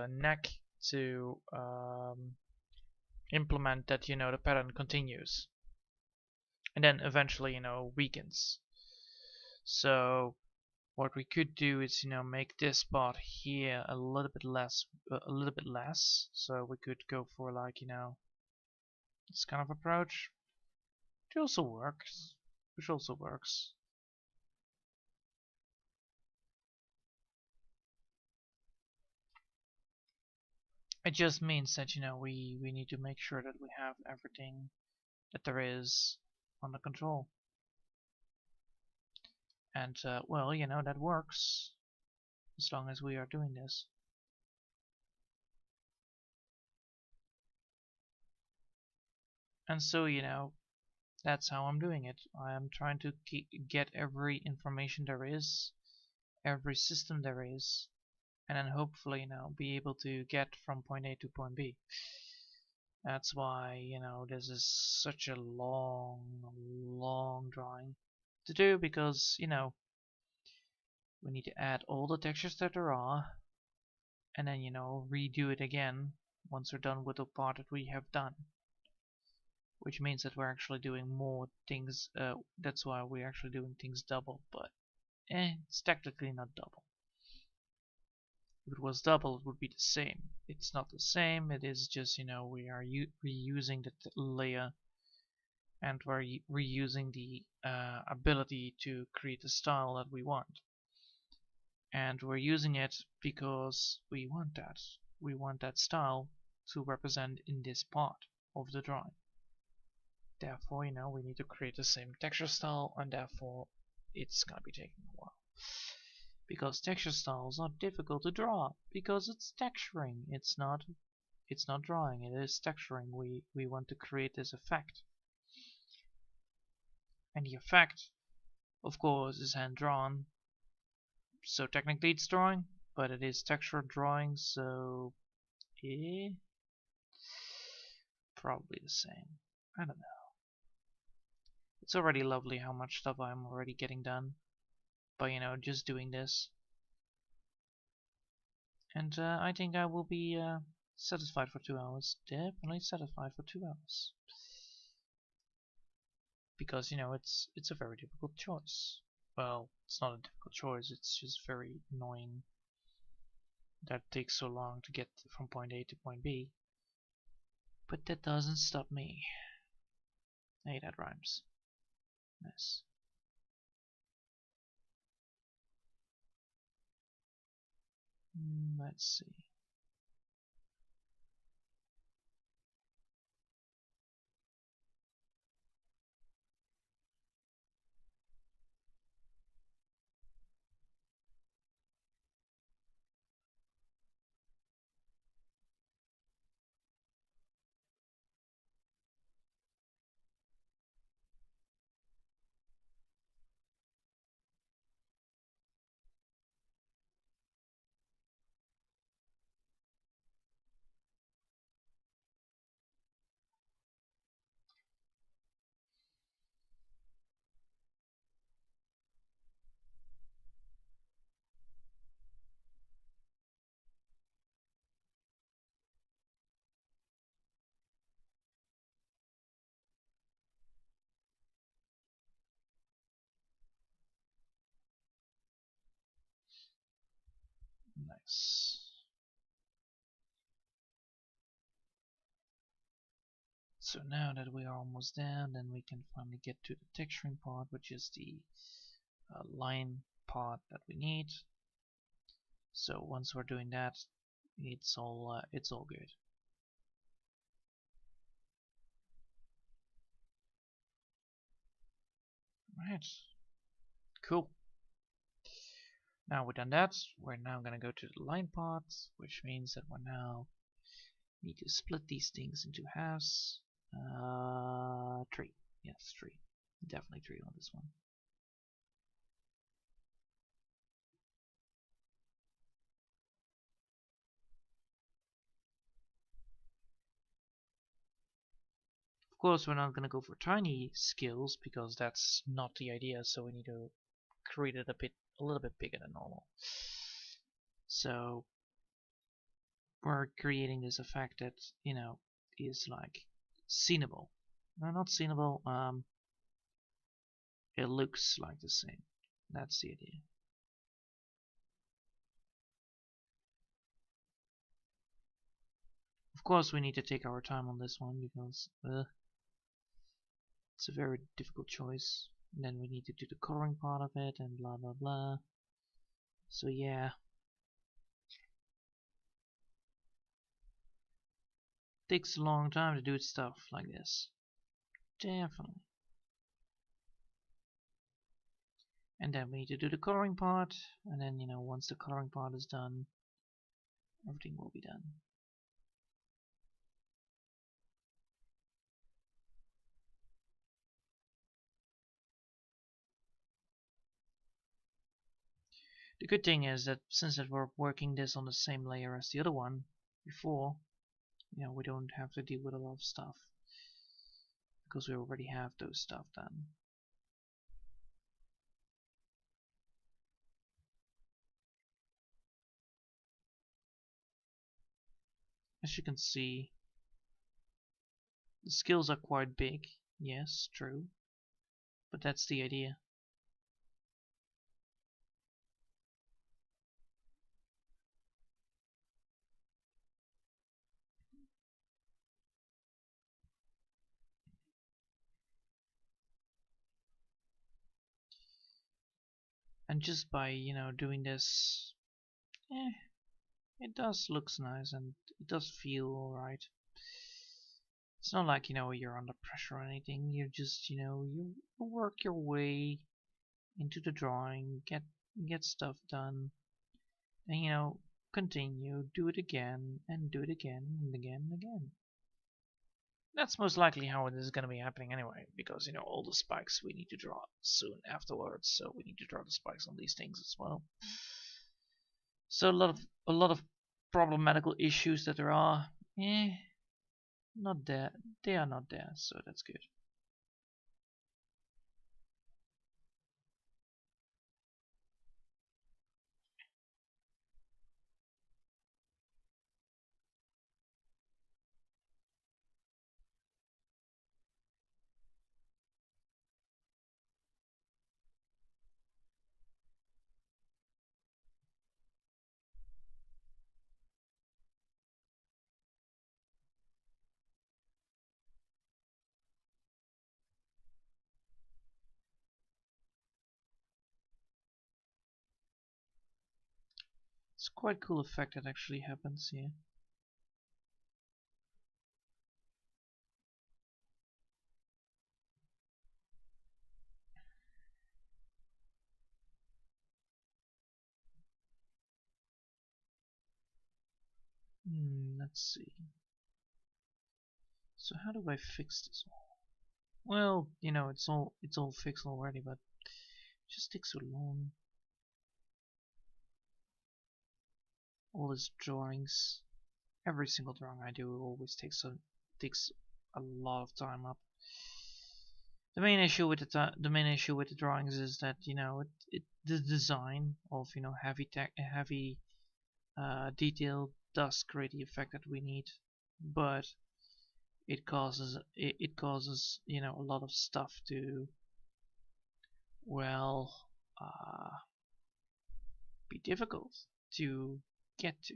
neck, to implement that, you know, the pattern continues, and then eventually, you know, weakens. So what we could do is, you know, make this part here a little bit less, so we could go for like, you know, this kind of approach, which also works. It just means that, you know, we need to make sure that we have everything that there is under control. And well, you know, that works as long as we are doing this. And so, you know, that's how I'm doing it. I am trying to get every information there is, every system there is, and then hopefully, you know, be able to get from point A to point B. That's why, you know, this is such a long drawing to do, because, you know, we need to add all the textures that there are, and then, you know, redo it again once we're done with the part that we have done. Which means that we're actually doing more things. That's why we're actually doing things double, but it's technically not double. If it was double, it would be the same. It's not the same. It is just, you know, we are reusing the layer, and we're reusing the ability to create the style that we want. And we're using it because we want that. We want that style to represent in this part of the drawing. Therefore, you know, we need to create the same texture style, and therefore it's gonna be taking a while. Because texture styles are difficult to draw, because it's texturing. It's not drawing, it is texturing. We want to create this effect. And the effect, of course, is hand drawn. So technically it's drawing, but it is texture drawing, so probably the same. I don't know. It's already lovely how much stuff I'm already getting done by, you know, just doing this. And I think I will be satisfied for 2 hours. Definitely satisfied for 2 hours. Because, you know, it's a very difficult choice. Well, it's not a difficult choice, it's just very annoying that it takes so long to get from point A to point B. But that doesn't stop me. Hey, that rhymes. Nice. Let's see. Nice. So now that we are almost there, then we can finally get to the texturing part, which is the line part that we need. So once we're doing that, it's all good. Right. Cool. Now we've done that, we're now gonna go to the line part, which means that we now need to split these things into halves. 3. Yes, 3. Definitely 3 on this one. Of course, we're not gonna go for tiny skills because that's not the idea, so we need to create it a little bit bigger than normal. So we're creating this effect that, you know, is like seenable. No, not seenable, it looks like the same. That's the idea. Of course, we need to take our time on this one because it's a very difficult choice. And then we need to do the coloring part of it and blah blah blah. So yeah. Takes a long time to do stuff like this. Definitely. And then we need to do the coloring part, and then, you know, once the coloring part is done, everything will be done. The good thing is that since that we're working this on the same layer as the other one before, you know, we don't have to deal with a lot of stuff because we already have those stuff done. As you can see, the skills are quite big. Yes, true. But that's the idea. And just by, you know, doing this, it does looks nice and it does feel alright. It's not like, you know, you're under pressure or anything. You just, you know, you work your way into the drawing, get stuff done, and, you know, continue, do it again, and do it again, and again, and again. That's most likely how it is going to be happening anyway, because, you know, all the spikes we need to draw soon afterwards, so we need to draw the spikes on these things as well. So a lot of problematical issues that there are, not there. They are not there, so that's good. It's quite cool effect that actually happens here. Let's see. So how do I fix this all? Well, you know, it's all fixed already, but it just takes so long. All these drawings, every single drawing I do always takes a lot of time up. The main issue with the drawings is that, you know, the design of, you know, heavy detail does create the effect that we need, but it causes, you know, a lot of stuff to, well, be difficult to get to.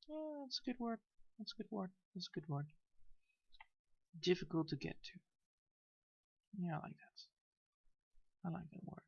Yeah, that's a good word. That's a good word. That's a good word. Difficult to get to. Yeah, I like that. I like that word.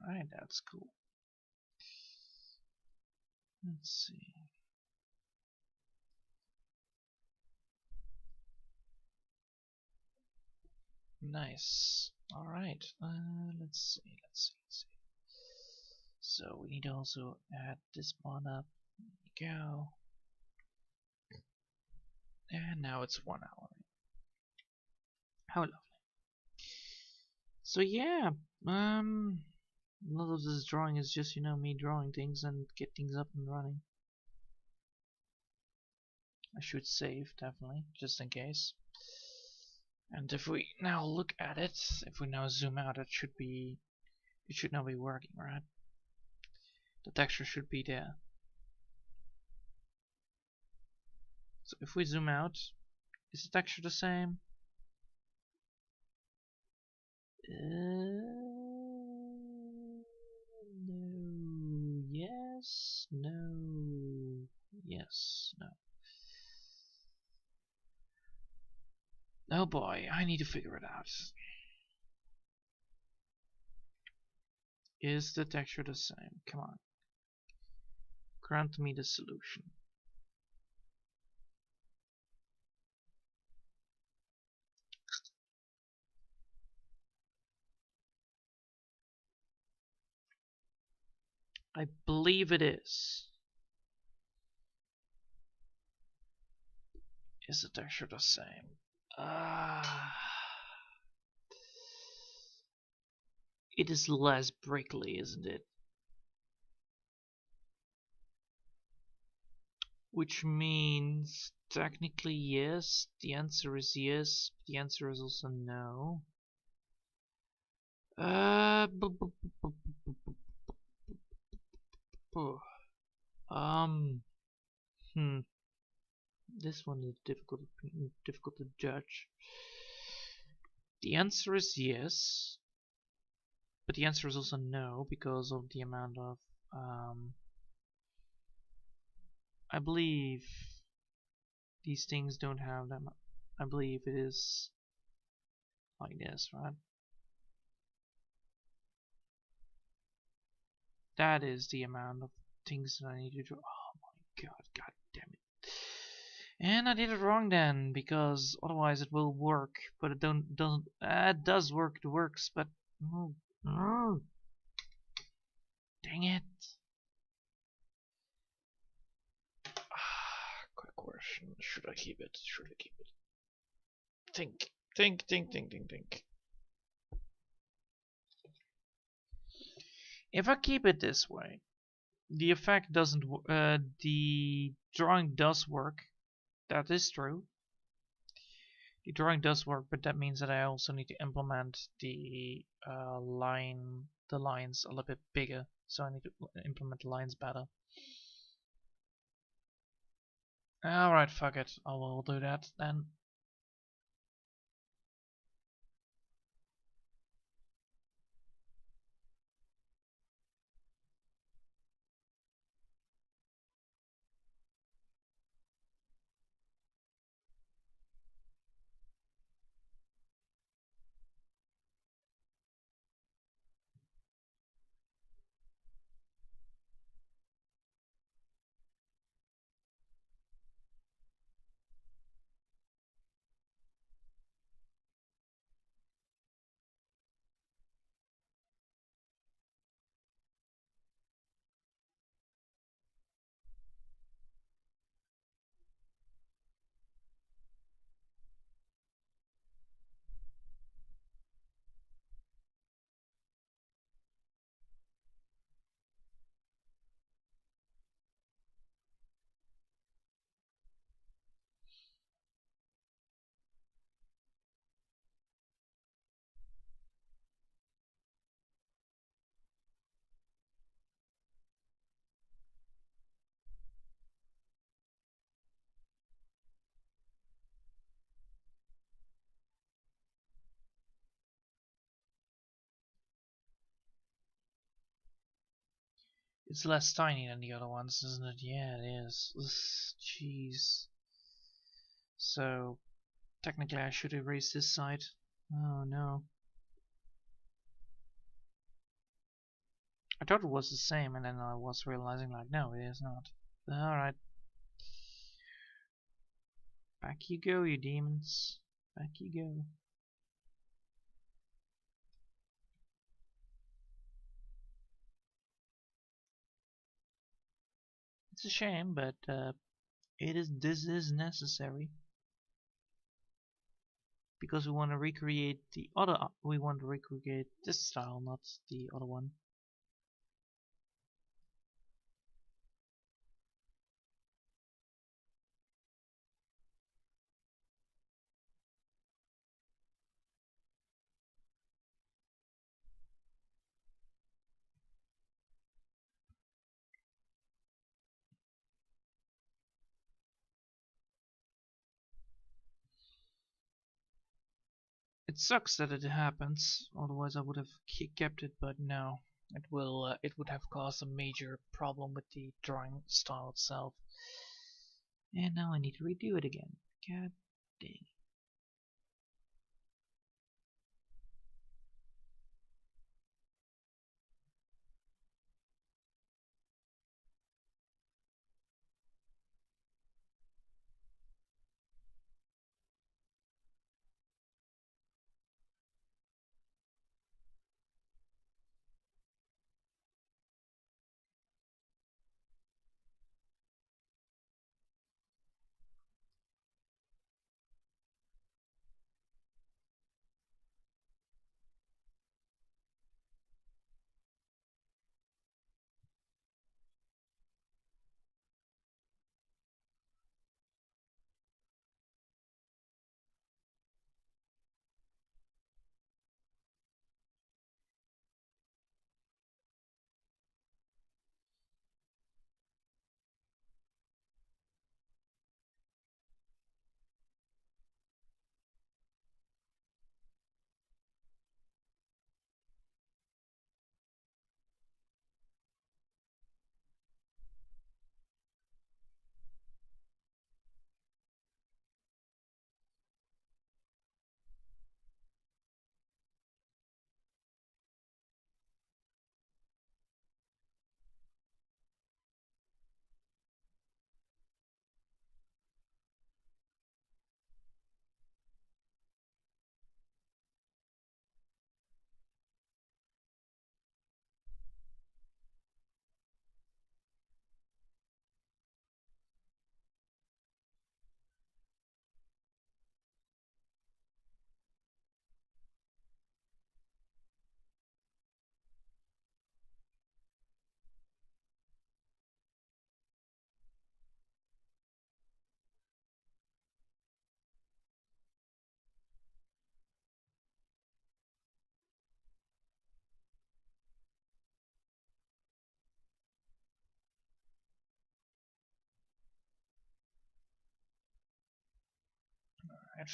Alright, that's cool. Let's see. Nice. Alright, let's see. So we need to also add this one up. There we go. And now it's 1 hour. How lovely. So yeah, a lot of this drawing is just, me drawing things and get things up and running. I should save, definitely, just in case. And if we now look at it, if we now zoom out, it should now be working, right? The texture should be there. So if we zoom out, is the texture the same? No. Yes. No. Yes. No. Oh boy, I need to figure it out. Is the texture the same? Come on. Grant me the solution. I believe it is. Is the texture the same? It is less prickly, isn't it? Which means technically yes. The answer is yes. The answer is also no. This one is difficult to judge. The answer is yes, but the answer is also no because of the amount of I believe these things don't have them. I believe it is like this, right? That is the amount of things that I need to draw. Oh my god damn it. And I did it wrong then, because otherwise it will work, but it doesn't. It does work. It works, but dang it. Quick question: should I keep it? Should I keep it? Think. If I keep it this way, the effect doesn't. The drawing does work. That is true. The drawing does work, but that means that I also need to implement the lines a little bit bigger. So I need to implement the lines better. Alright, fuck it. I will do that then. It's less tiny than the other ones, isn't it? Yeah, it is. Ugh, jeez. So, technically I should erase this side. Oh no. I thought it was the same, and then I was realizing like, no, it is not. Alright. Back you go, you demons. Back you go. It's a shame, but this is necessary. Because we want to recreate the other, we want to recreate this style, not the other one. It sucks that it happens, otherwise I would have kept it, but no. It would have caused a major problem with the drawing style itself. And now I need to redo it again. God dang. Right.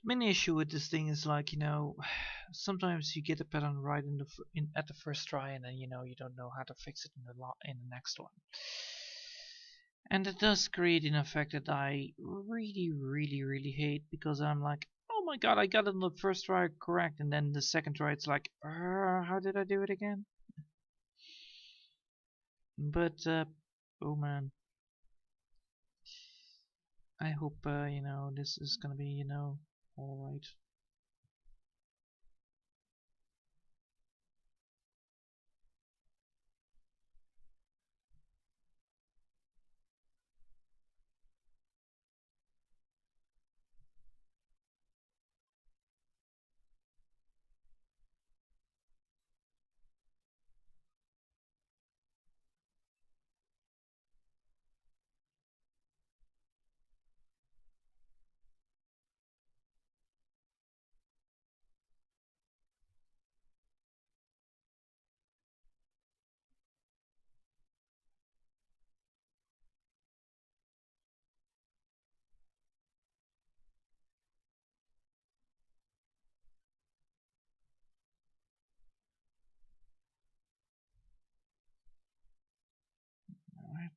The main issue with this thing is like, sometimes you get a pattern right at the first try, and then you don't know how to fix it in the next one. And it does create an effect that I really, really, really hate, because I'm like, oh my god, I got it on the first try correct, and then the second try it's like, how did I do it again? But oh man, I hope this is gonna be all right. Alright.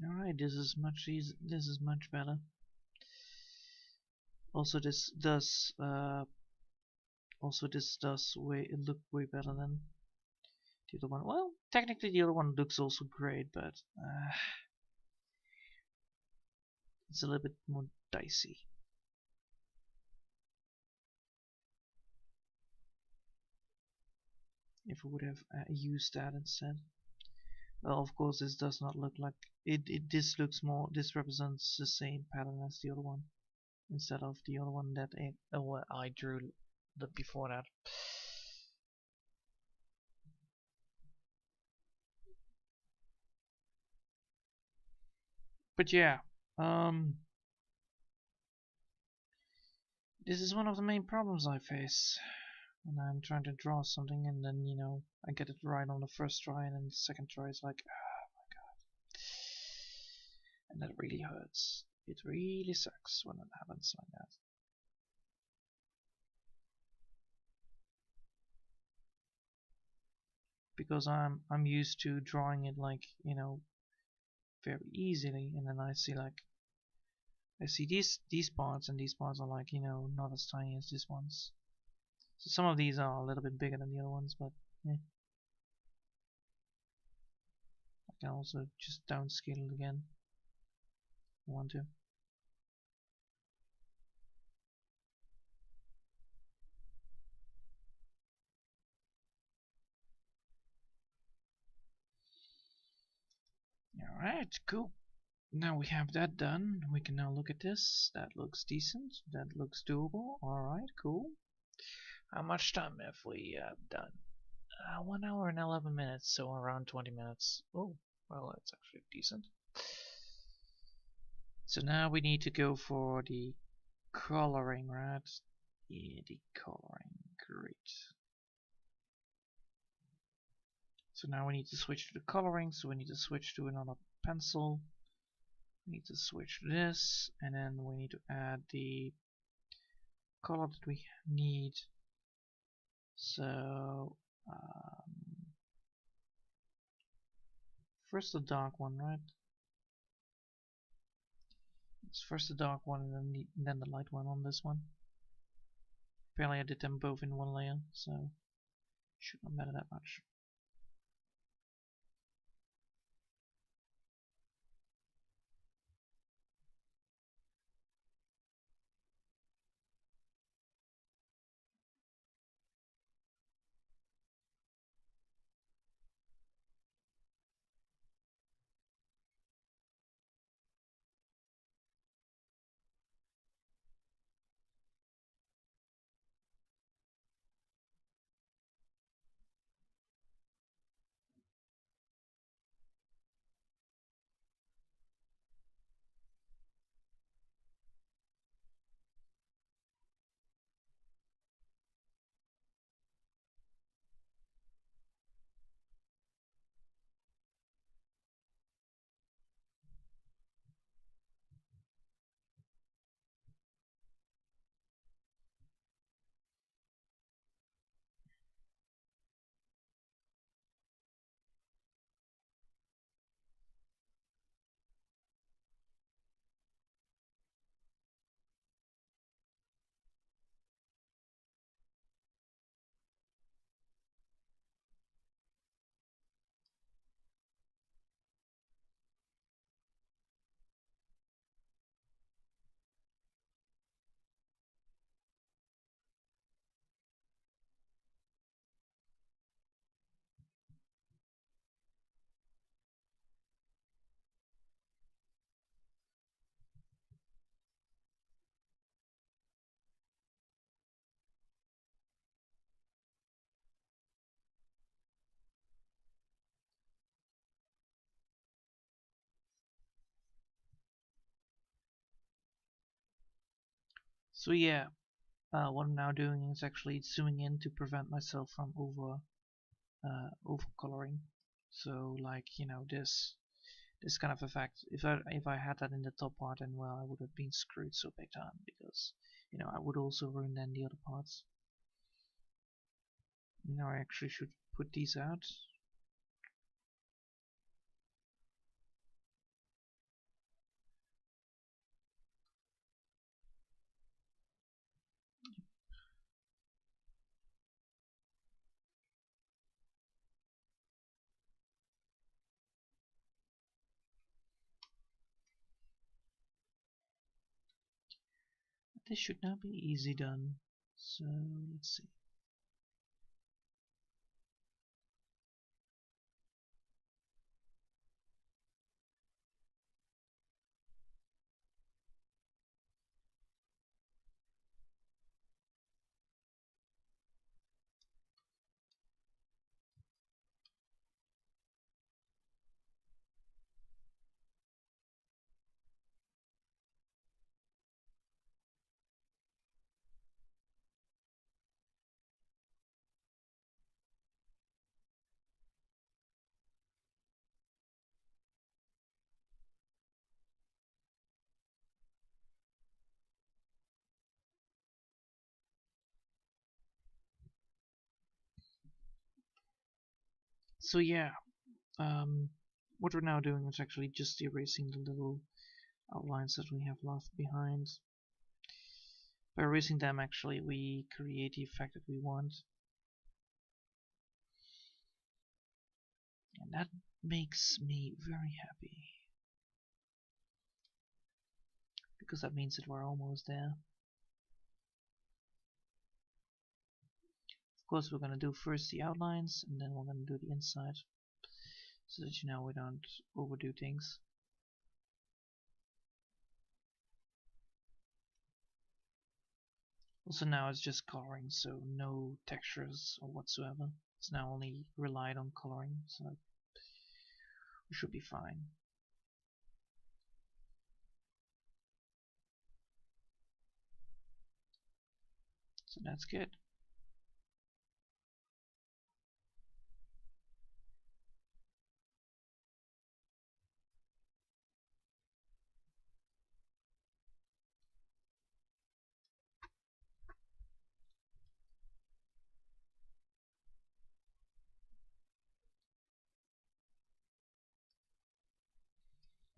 Alright, this is much easy. This is much better. Also, this does look way better than the other one. Well, technically the other one looks also great, but it's a little bit more dicey. If we would have used that instead. Well, of course, this does not look like it. This looks more. This represents the same pattern as the other one, instead of the other one that I drew before that. But yeah, this is one of the main problems I face when I'm trying to draw something, and then I get it right on the first try, and then the second try is like, oh my god, and that really hurts. It really sucks when it happens like that. Because I'm used to drawing it like very easily, and then I see these parts, and these parts are like not as tiny as these ones. So some of these are a little bit bigger than the other ones, but yeah. I can also just downscale it again if I want to. Alright, cool. Now we have that done. We can now look at this. That looks decent. That looks doable. Alright, cool. How much time have we done? 1 hour and 11 minutes, so around 20 minutes. Oh, well, that's actually decent. So now we need to go for the coloring, right? Yeah, the coloring. Great. So now we need to switch to the coloring, so we need to switch to another pencil. We need to switch to this, and then we need to add the color that we need. So first the dark one, right? It's first the dark one and then the light one on this one. Apparently I did them both in one layer, so should not matter that much. So yeah, what I'm now doing is actually zooming in to prevent myself from over coloring. So like, you know, this kind of effect. If I had that in the top part, then well, I would have been screwed so big time, because you know I would also ruin then the other parts. Now I actually should put these out. This should now be easy done. So let's see. So yeah, what we're now doing is actually just erasing the little outlines that we have left behind. By erasing them, actually, we create the effect that we want. And that makes me very happy, because that means that we're almost there. Of course, we're going to do first the outlines, and then we're going to do the inside, so that you know we don't overdo things. Also now it's just coloring, so no textures or whatsoever. It's now only relied on coloring, so we should be fine. So that's good.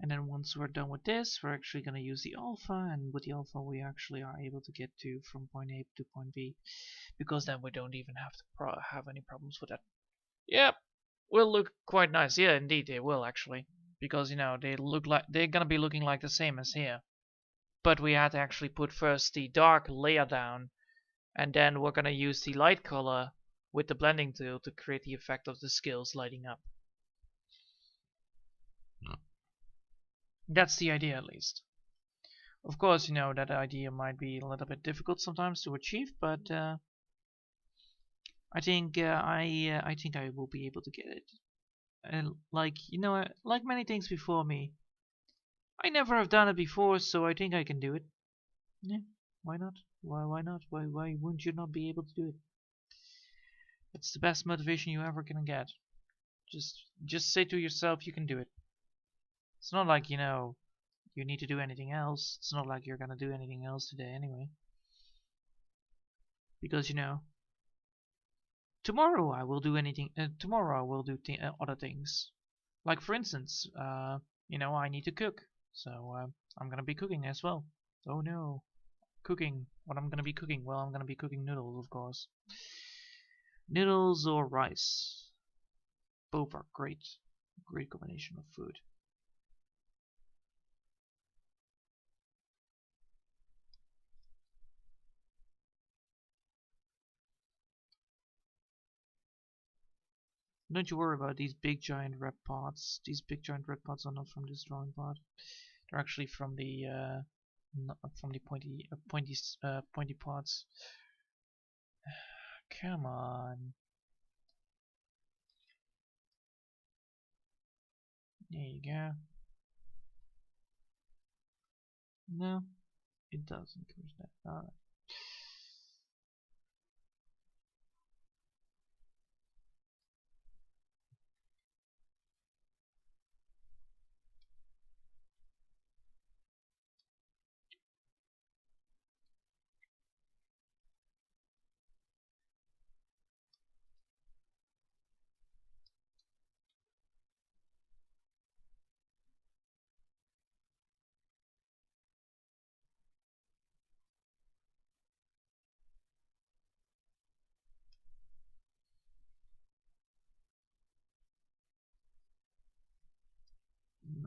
And then once we're done with this, we're actually going to use the alpha, and with the alpha we actually are able to get to from point A to point B, because then we don't even have to have any problems with that. Yep, will look quite nice. Yeah, indeed they will actually, because you know they look like they're gonna be looking like the same as here. But we had to actually put first the dark layer down, and then we're gonna use the light color with the blending tool to create the effect of the scales lighting up. That's the idea, at least. Of course, you know that idea might be a little bit difficult sometimes to achieve, but I think I think I will be able to get it. And like you know, like many things before me, I never have done it before, so I think I can do it. Yeah, why not? Why not? Why wouldn't you not be able to do it? It's the best motivation you ever can get. Just say to yourself you can do it. It's not like, you know, you need to do anything else. It's not like you're gonna do anything else today anyway. Because, you know, tomorrow I will do anything. Tomorrow I will do other things. Like for instance, you know, I need to cook, so I'm gonna be cooking as well. Oh no, cooking. What I'm gonna be cooking? Well, I'm gonna be cooking noodles, of course. Noodles or rice. Both are great. Great combination of food. Don't you worry about these big giant red pots. These big giant red pots are not from this drawing pot. They're actually from the pointy pots. Come on. There you go. No. It does increase that. Alright.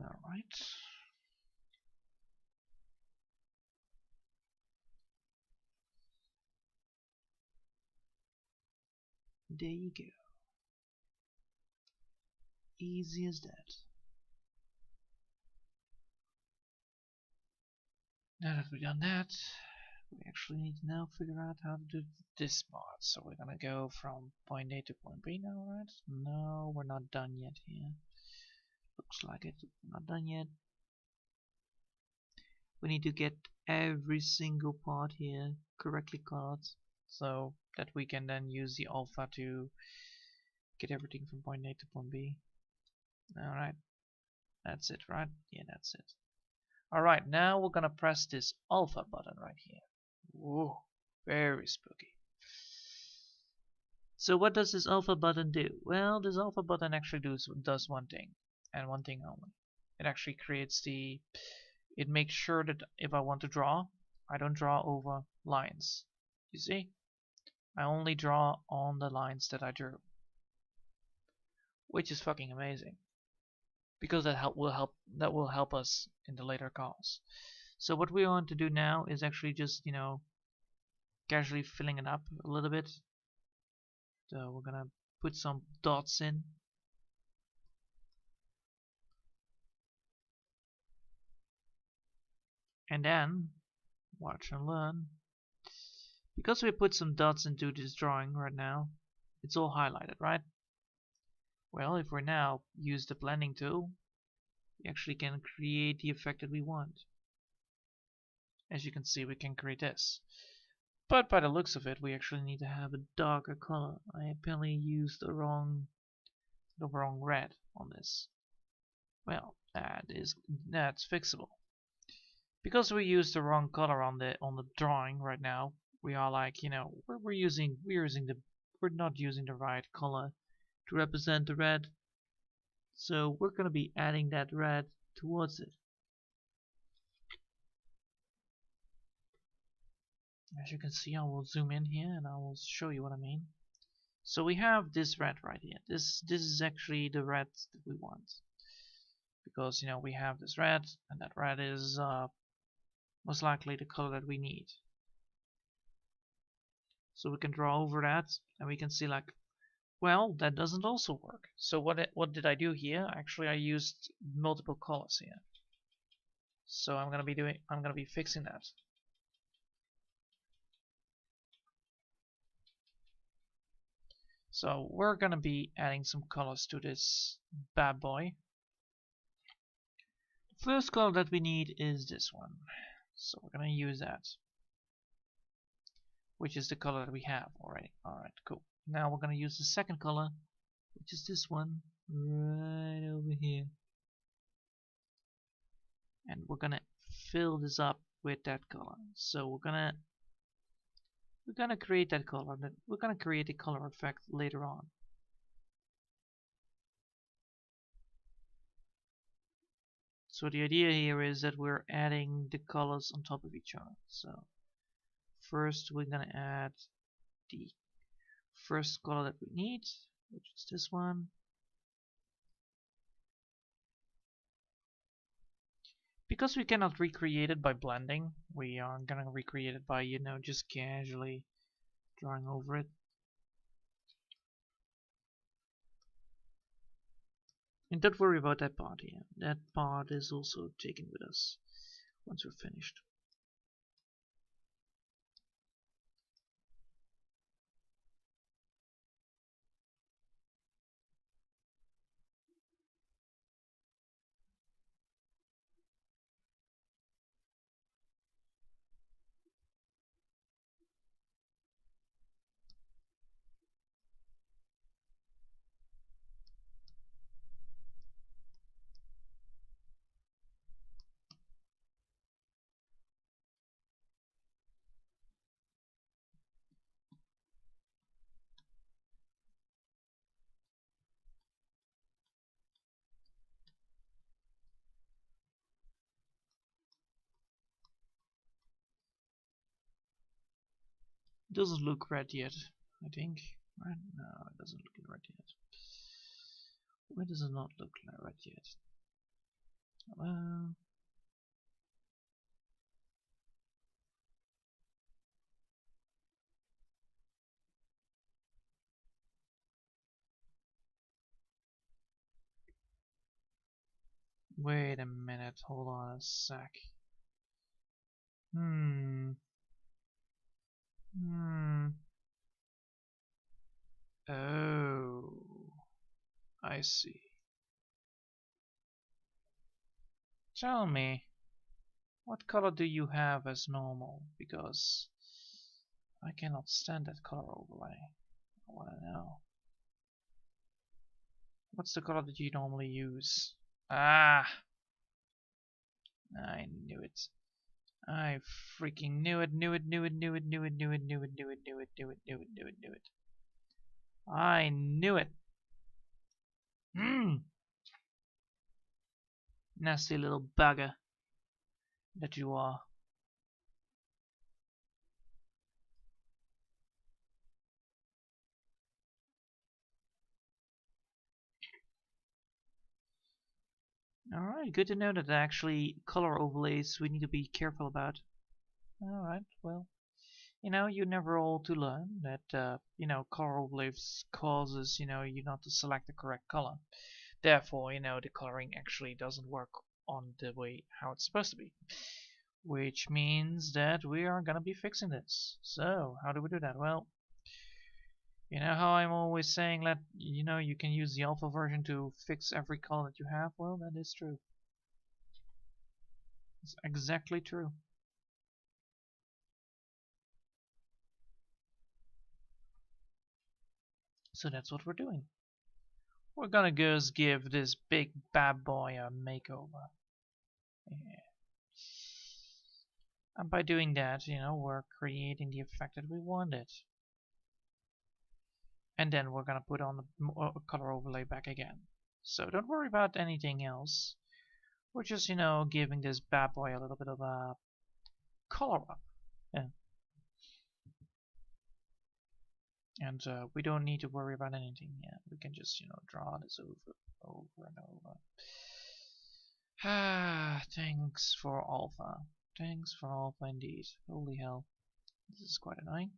Alright. There you go. Easy as that. Now that we've done that, we actually need to now figure out how to do this part. So we're gonna go from point A to point B now, right? No, we're not done yet here. Looks like it. We're not done yet. We need to get every single part here correctly colored so that we can then use the alpha to get everything from point A to point B. Alright, that's it, right? Yeah, that's it. Alright, now we're gonna press this alpha button right here. Whoa, very spooky. So what does this alpha button do? Well, this alpha button actually does one thing, and one thing only. It actually creates it makes sure that if I want to draw, I don't draw over lines. You see? I only draw on the lines that I drew. Which is fucking amazing. Because that will help us in the later calls. So what we want to do now is actually just, casually filling it up a little bit. So we're gonna put some dots in. And then, watch and learn. Because we put some dots into this drawing right now, it's all highlighted, right? Well, if we now use the blending tool, we actually can create the effect that we want. As you can see, we can create this. But by the looks of it, we actually need to have a darker color. I apparently used the wrong red on this. Well, that's fixable. Because we used the wrong color on the drawing right now, we are like, we're not using the right color to represent the red. So we're gonna be adding that red towards it. As you can see, I will zoom in here and I will show you what I mean. So we have this red right here. This is actually the red that we want. Because, we have this red, and that red is most likely the color that we need. So we can draw over that, and we can see like, well, that doesn't also work. So what did I do here? Actually, I used multiple colors here. So I'm gonna be fixing that. So we're gonna be adding some colors to this bad boy. The first color that we need is this one. So we're gonna use that, which is the color that we have already. Alright, cool. Now we're gonna use the second color, which is this one right over here. And we're gonna fill this up with that color. So we're gonna create that color. We're gonna create a color effect later on. So the idea here is that we're adding the colors on top of each other. So first we're gonna add the first color that we need, which is this one. Because we cannot recreate it by blending, we are gonna recreate it by, just casually drawing over it. And don't worry about that part here. That part is also taken with us once we're finished. Doesn't look red yet, I think. Right? No, it doesn't look red yet. Why does it not look like red yet? Hello? Wait a minute, hold on a sec. Hmm. Oh, I see. Tell me, what color do you have as normal? Because I cannot stand that color overlay. I wanna know. What's the color that you normally use? Ah! I knew it. I freaking knew it, knew it, knew it, knew it, knew it, knew it, knew it, knew it, knew it, knew it, knew it, knew it, knew it. I knew it. Nasty little bugger that you are. Alright, good to know that actually color overlays we need to be careful about. Alright, well, you're never old to learn that, color overlays causes, you not to select the correct color. Therefore, the coloring actually doesn't work on the way how it's supposed to be. Which means that we are gonna be fixing this. So, how do we do that? Well, you know how I'm always saying that, you can use the alpha version to fix every color that you have? Well, that is true. It's exactly true. So that's what we're doing. We're gonna just give this big bad boy a makeover. Yeah. And by doing that, we're creating the effect that we wanted. And then we're gonna put on the color overlay back again. So don't worry about anything else. We're just, giving this bad boy a little bit of a color up. Yeah. And we don't need to worry about anything yet. We can just, draw this over and over. Ah, thanks for alpha. Thanks for alpha indeed. Holy hell. This is quite annoying.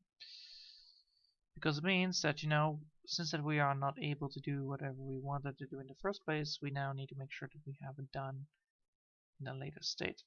Because it means that, since that we are not able to do whatever we wanted to do in the first place, we now need to make sure that we have it done in a later state.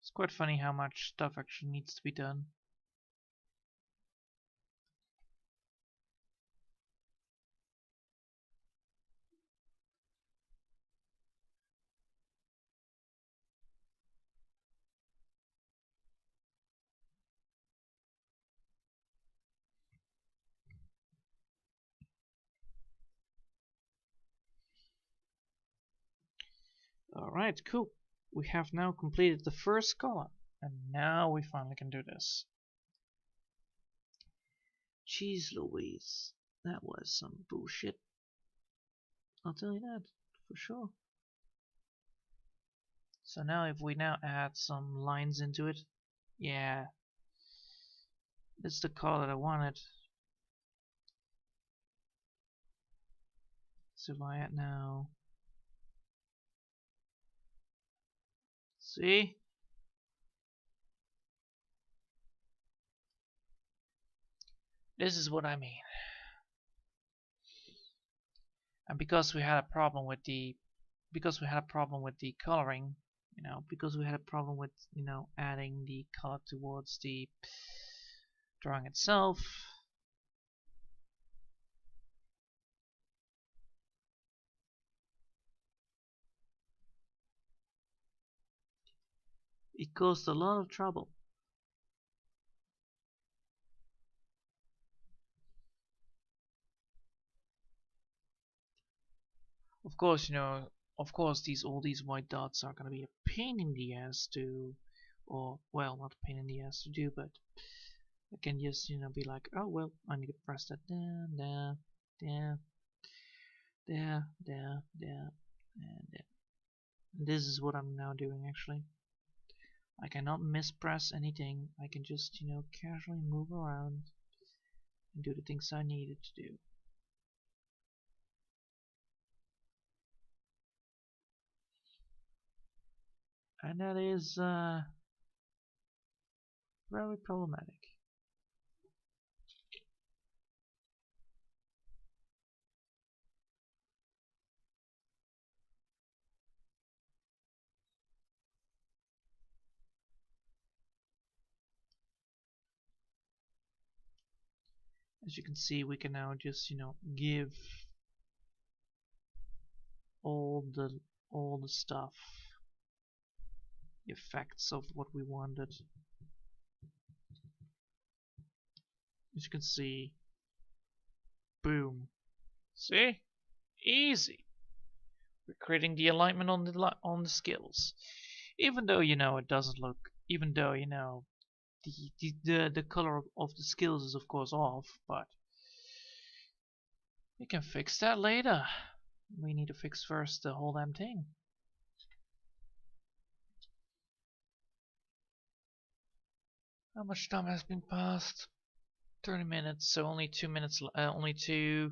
It's quite funny how much stuff actually needs to be done. Alright, cool. We have now completed the first color. And now we finally can do this. Jeez Louise, that was some bullshit. I'll tell you that, for sure. So now if we now add some lines into it, yeah, it's the color that I wanted. So if I add now, see? This is what I mean. And because we had a problem with the coloring, because we had a problem with, adding the color towards the drawing itself, It caused a lot of trouble. Of course, of course, all these white dots are gonna be a pain in the ass to, or well, not a pain in the ass to do, but I can just, be like, oh well, I need to press that there, there, there, there, there, there, and there. And this is what I'm now doing actually. I cannot mispress anything. I can just, casually move around and do the things I needed to do. And that is very problematic. As you can see, we can now just, give all the stuff the effects of what we wanted. As you can see, boom. See? Easy. We're creating the alignment on the skills. Even though, it doesn't look, even though, the color of the skills is of course off, but we can fix that later. We need to fix first the whole damn thing. How much time has been passed? 30 minutes, so only 2 minutes, only 20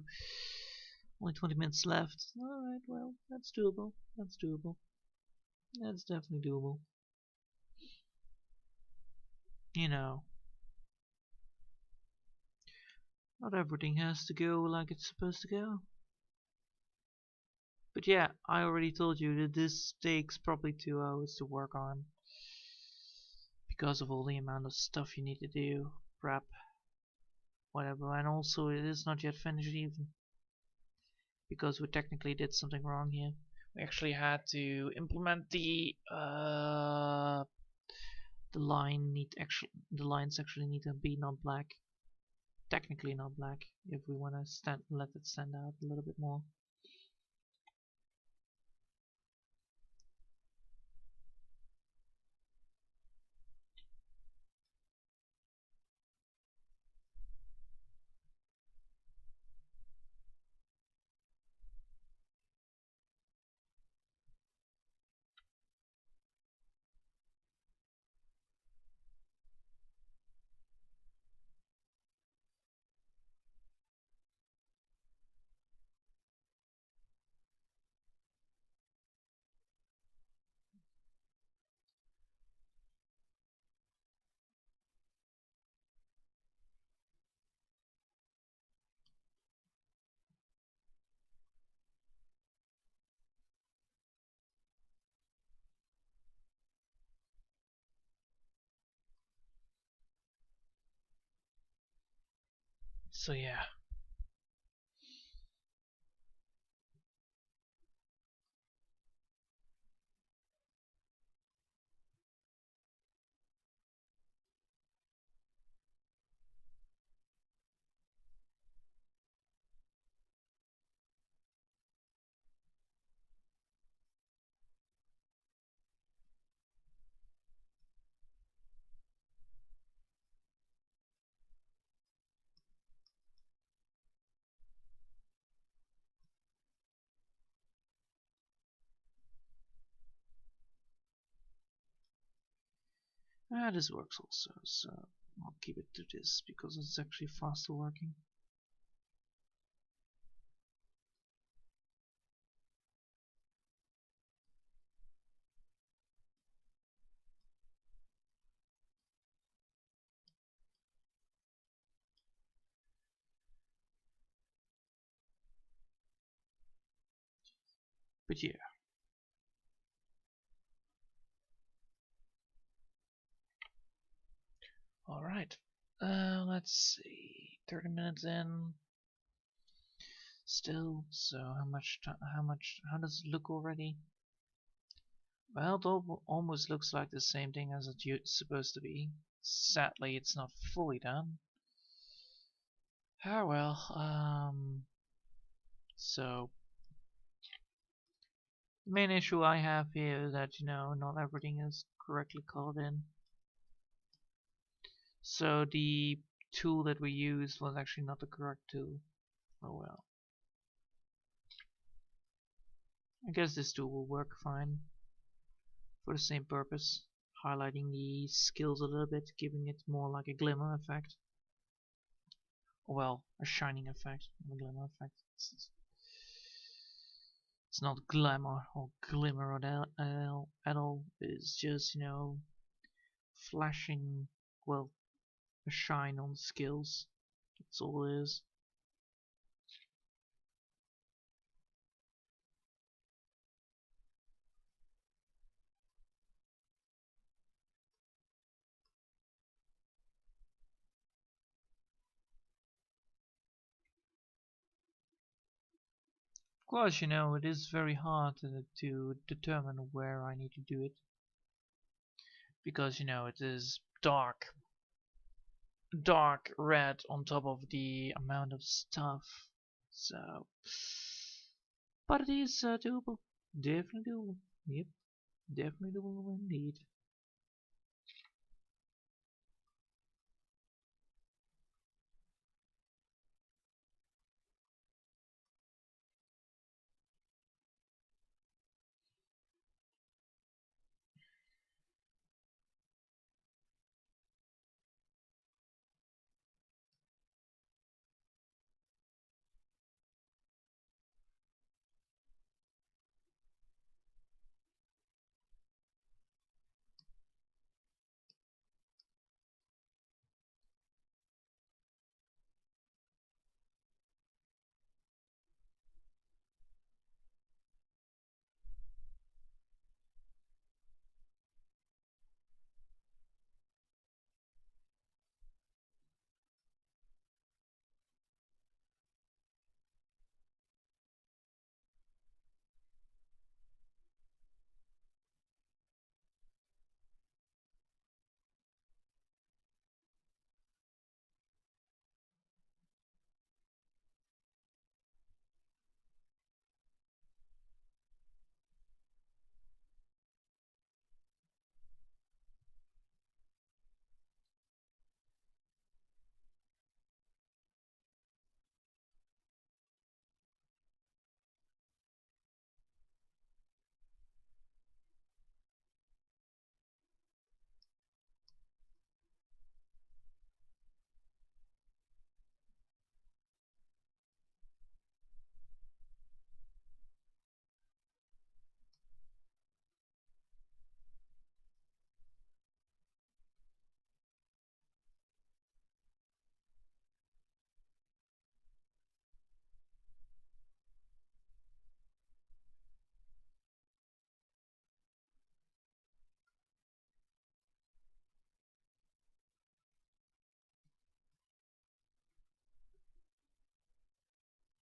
minutes left. Alright, well, that's doable. That's doable. That's definitely doable. Not everything has to go like it's supposed to go. But yeah, I already told you that this takes probably 2 hours to work on. Because of all the amount of stuff you need to do, prep, whatever, and also it is not yet finished even. Because we technically did something wrong here. We actually had to implement the lines actually need to be not black. Technically not black if we want to let it stand out a little bit more. So yeah. This works also, so I'll keep it to this because it's actually faster working. But yeah. Alright. Let's see. 30 minutes in. Still, so how does it look already? Well, it almost looks like the same thing as it's supposed to be. Sadly, it's not fully done. Ah well, so the main issue I have here is that, not everything is correctly colored in. So the tool that we used was actually not the correct tool. Oh well. I guess this tool will work fine for the same purpose. Highlighting the skills a little bit, giving it more like a glimmer effect. Well, a shining effect, not a glimmer effect. It's not glamour or glimmer at all. It's just, flashing, well, a shine on skills. That's all it is. Of course, it is very hard to determine where I need to do it. Because, it is dark red on top of the amount of stuff. So, but it is doable. Definitely doable. Yep, definitely doable indeed.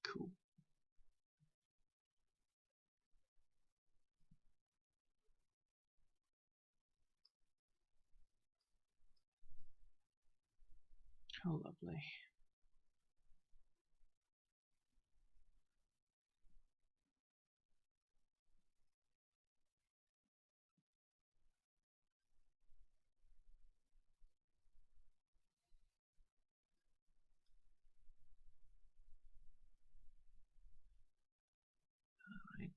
Cool. How lovely. Right.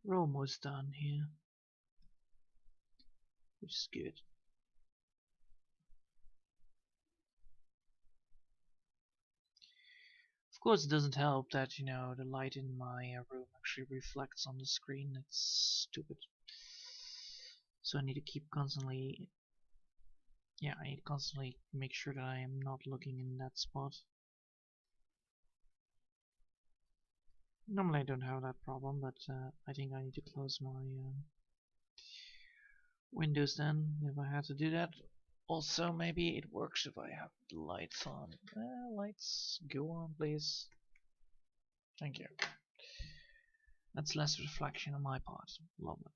We're almost done here, which is good. Of course, it doesn't help that, the light in my room actually reflects on the screen. It's stupid. So I need to keep constantly, yeah, I need to constantly make sure that I am not looking in that spot. Normally I don't have that problem, but I think I need to close my windows then, if I have to do that. Also, maybe it works if I have the lights on. Lights, go on, please. Thank you. That's less reflection on my part. Lovely.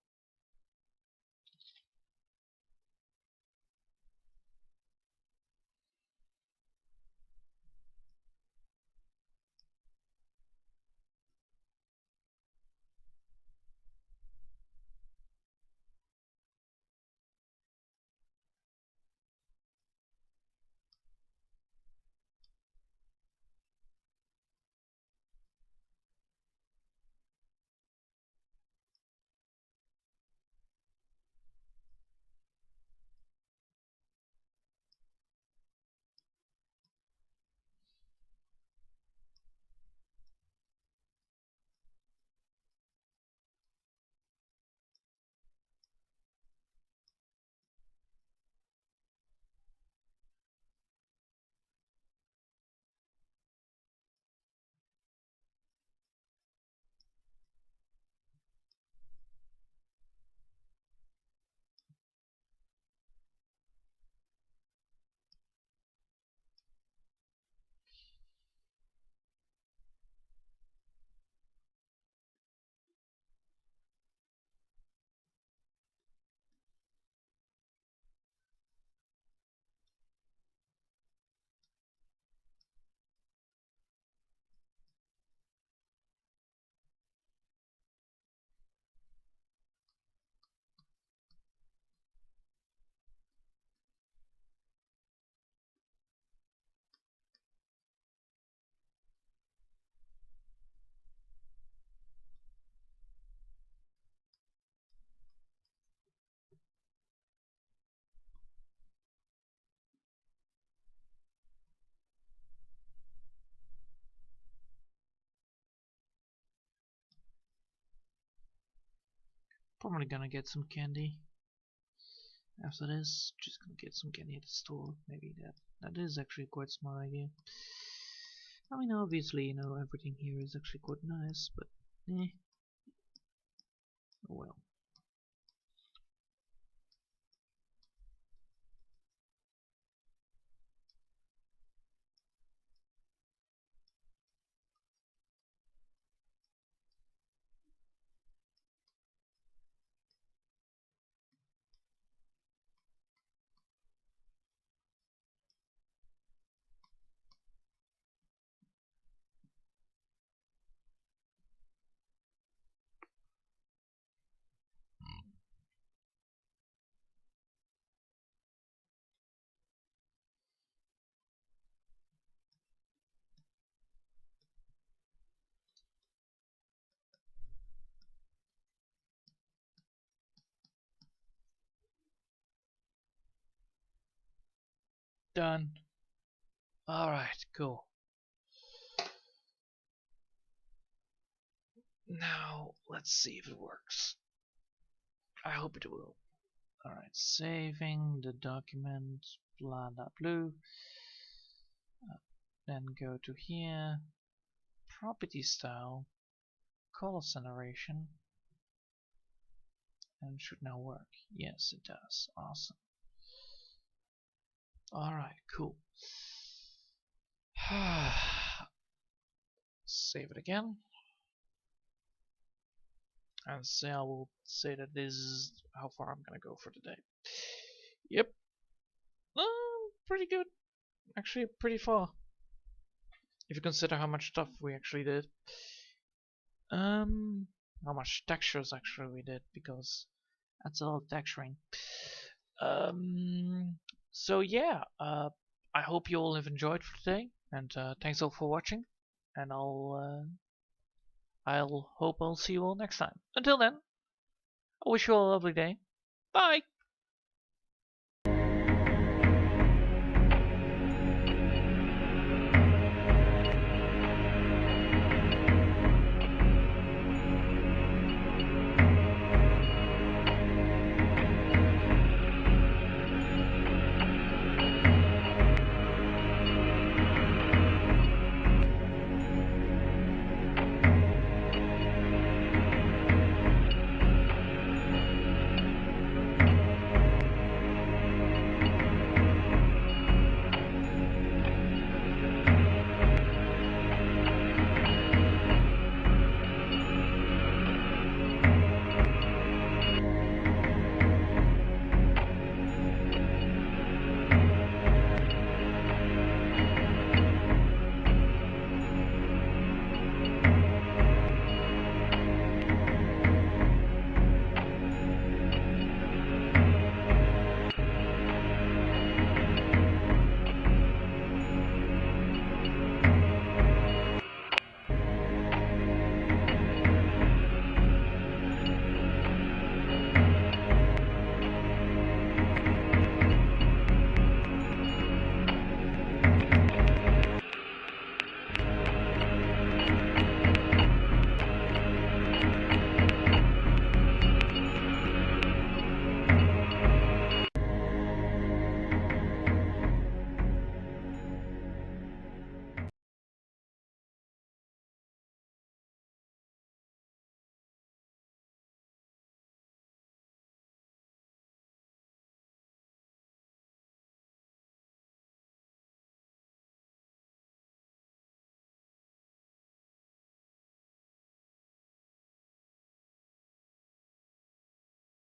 Probably gonna get some candy. After this, just gonna get some candy at the store. Maybe that is actually quite a smart idea. I mean, obviously, you know, everything here is actually quite nice, but eh. Oh well. Done. Alright, cool. Now, let's see if it works. I hope it will. Alright, saving the document, blah blah blue. Then go to here, property style, color generation, and it should now work. Yes, it does. Awesome. Alright, cool. Save it again. And say I will say that this is how far I'm gonna go for today. Yep. Pretty good. Actually, pretty far. If you consider how much stuff we actually did. How much textures actually we did, because that's a lot of texturing. So yeah, I hope you all have enjoyed for today, and thanks all for watching, and I'll hope I'll see you all next time. Until then, I wish you all a lovely day. Bye!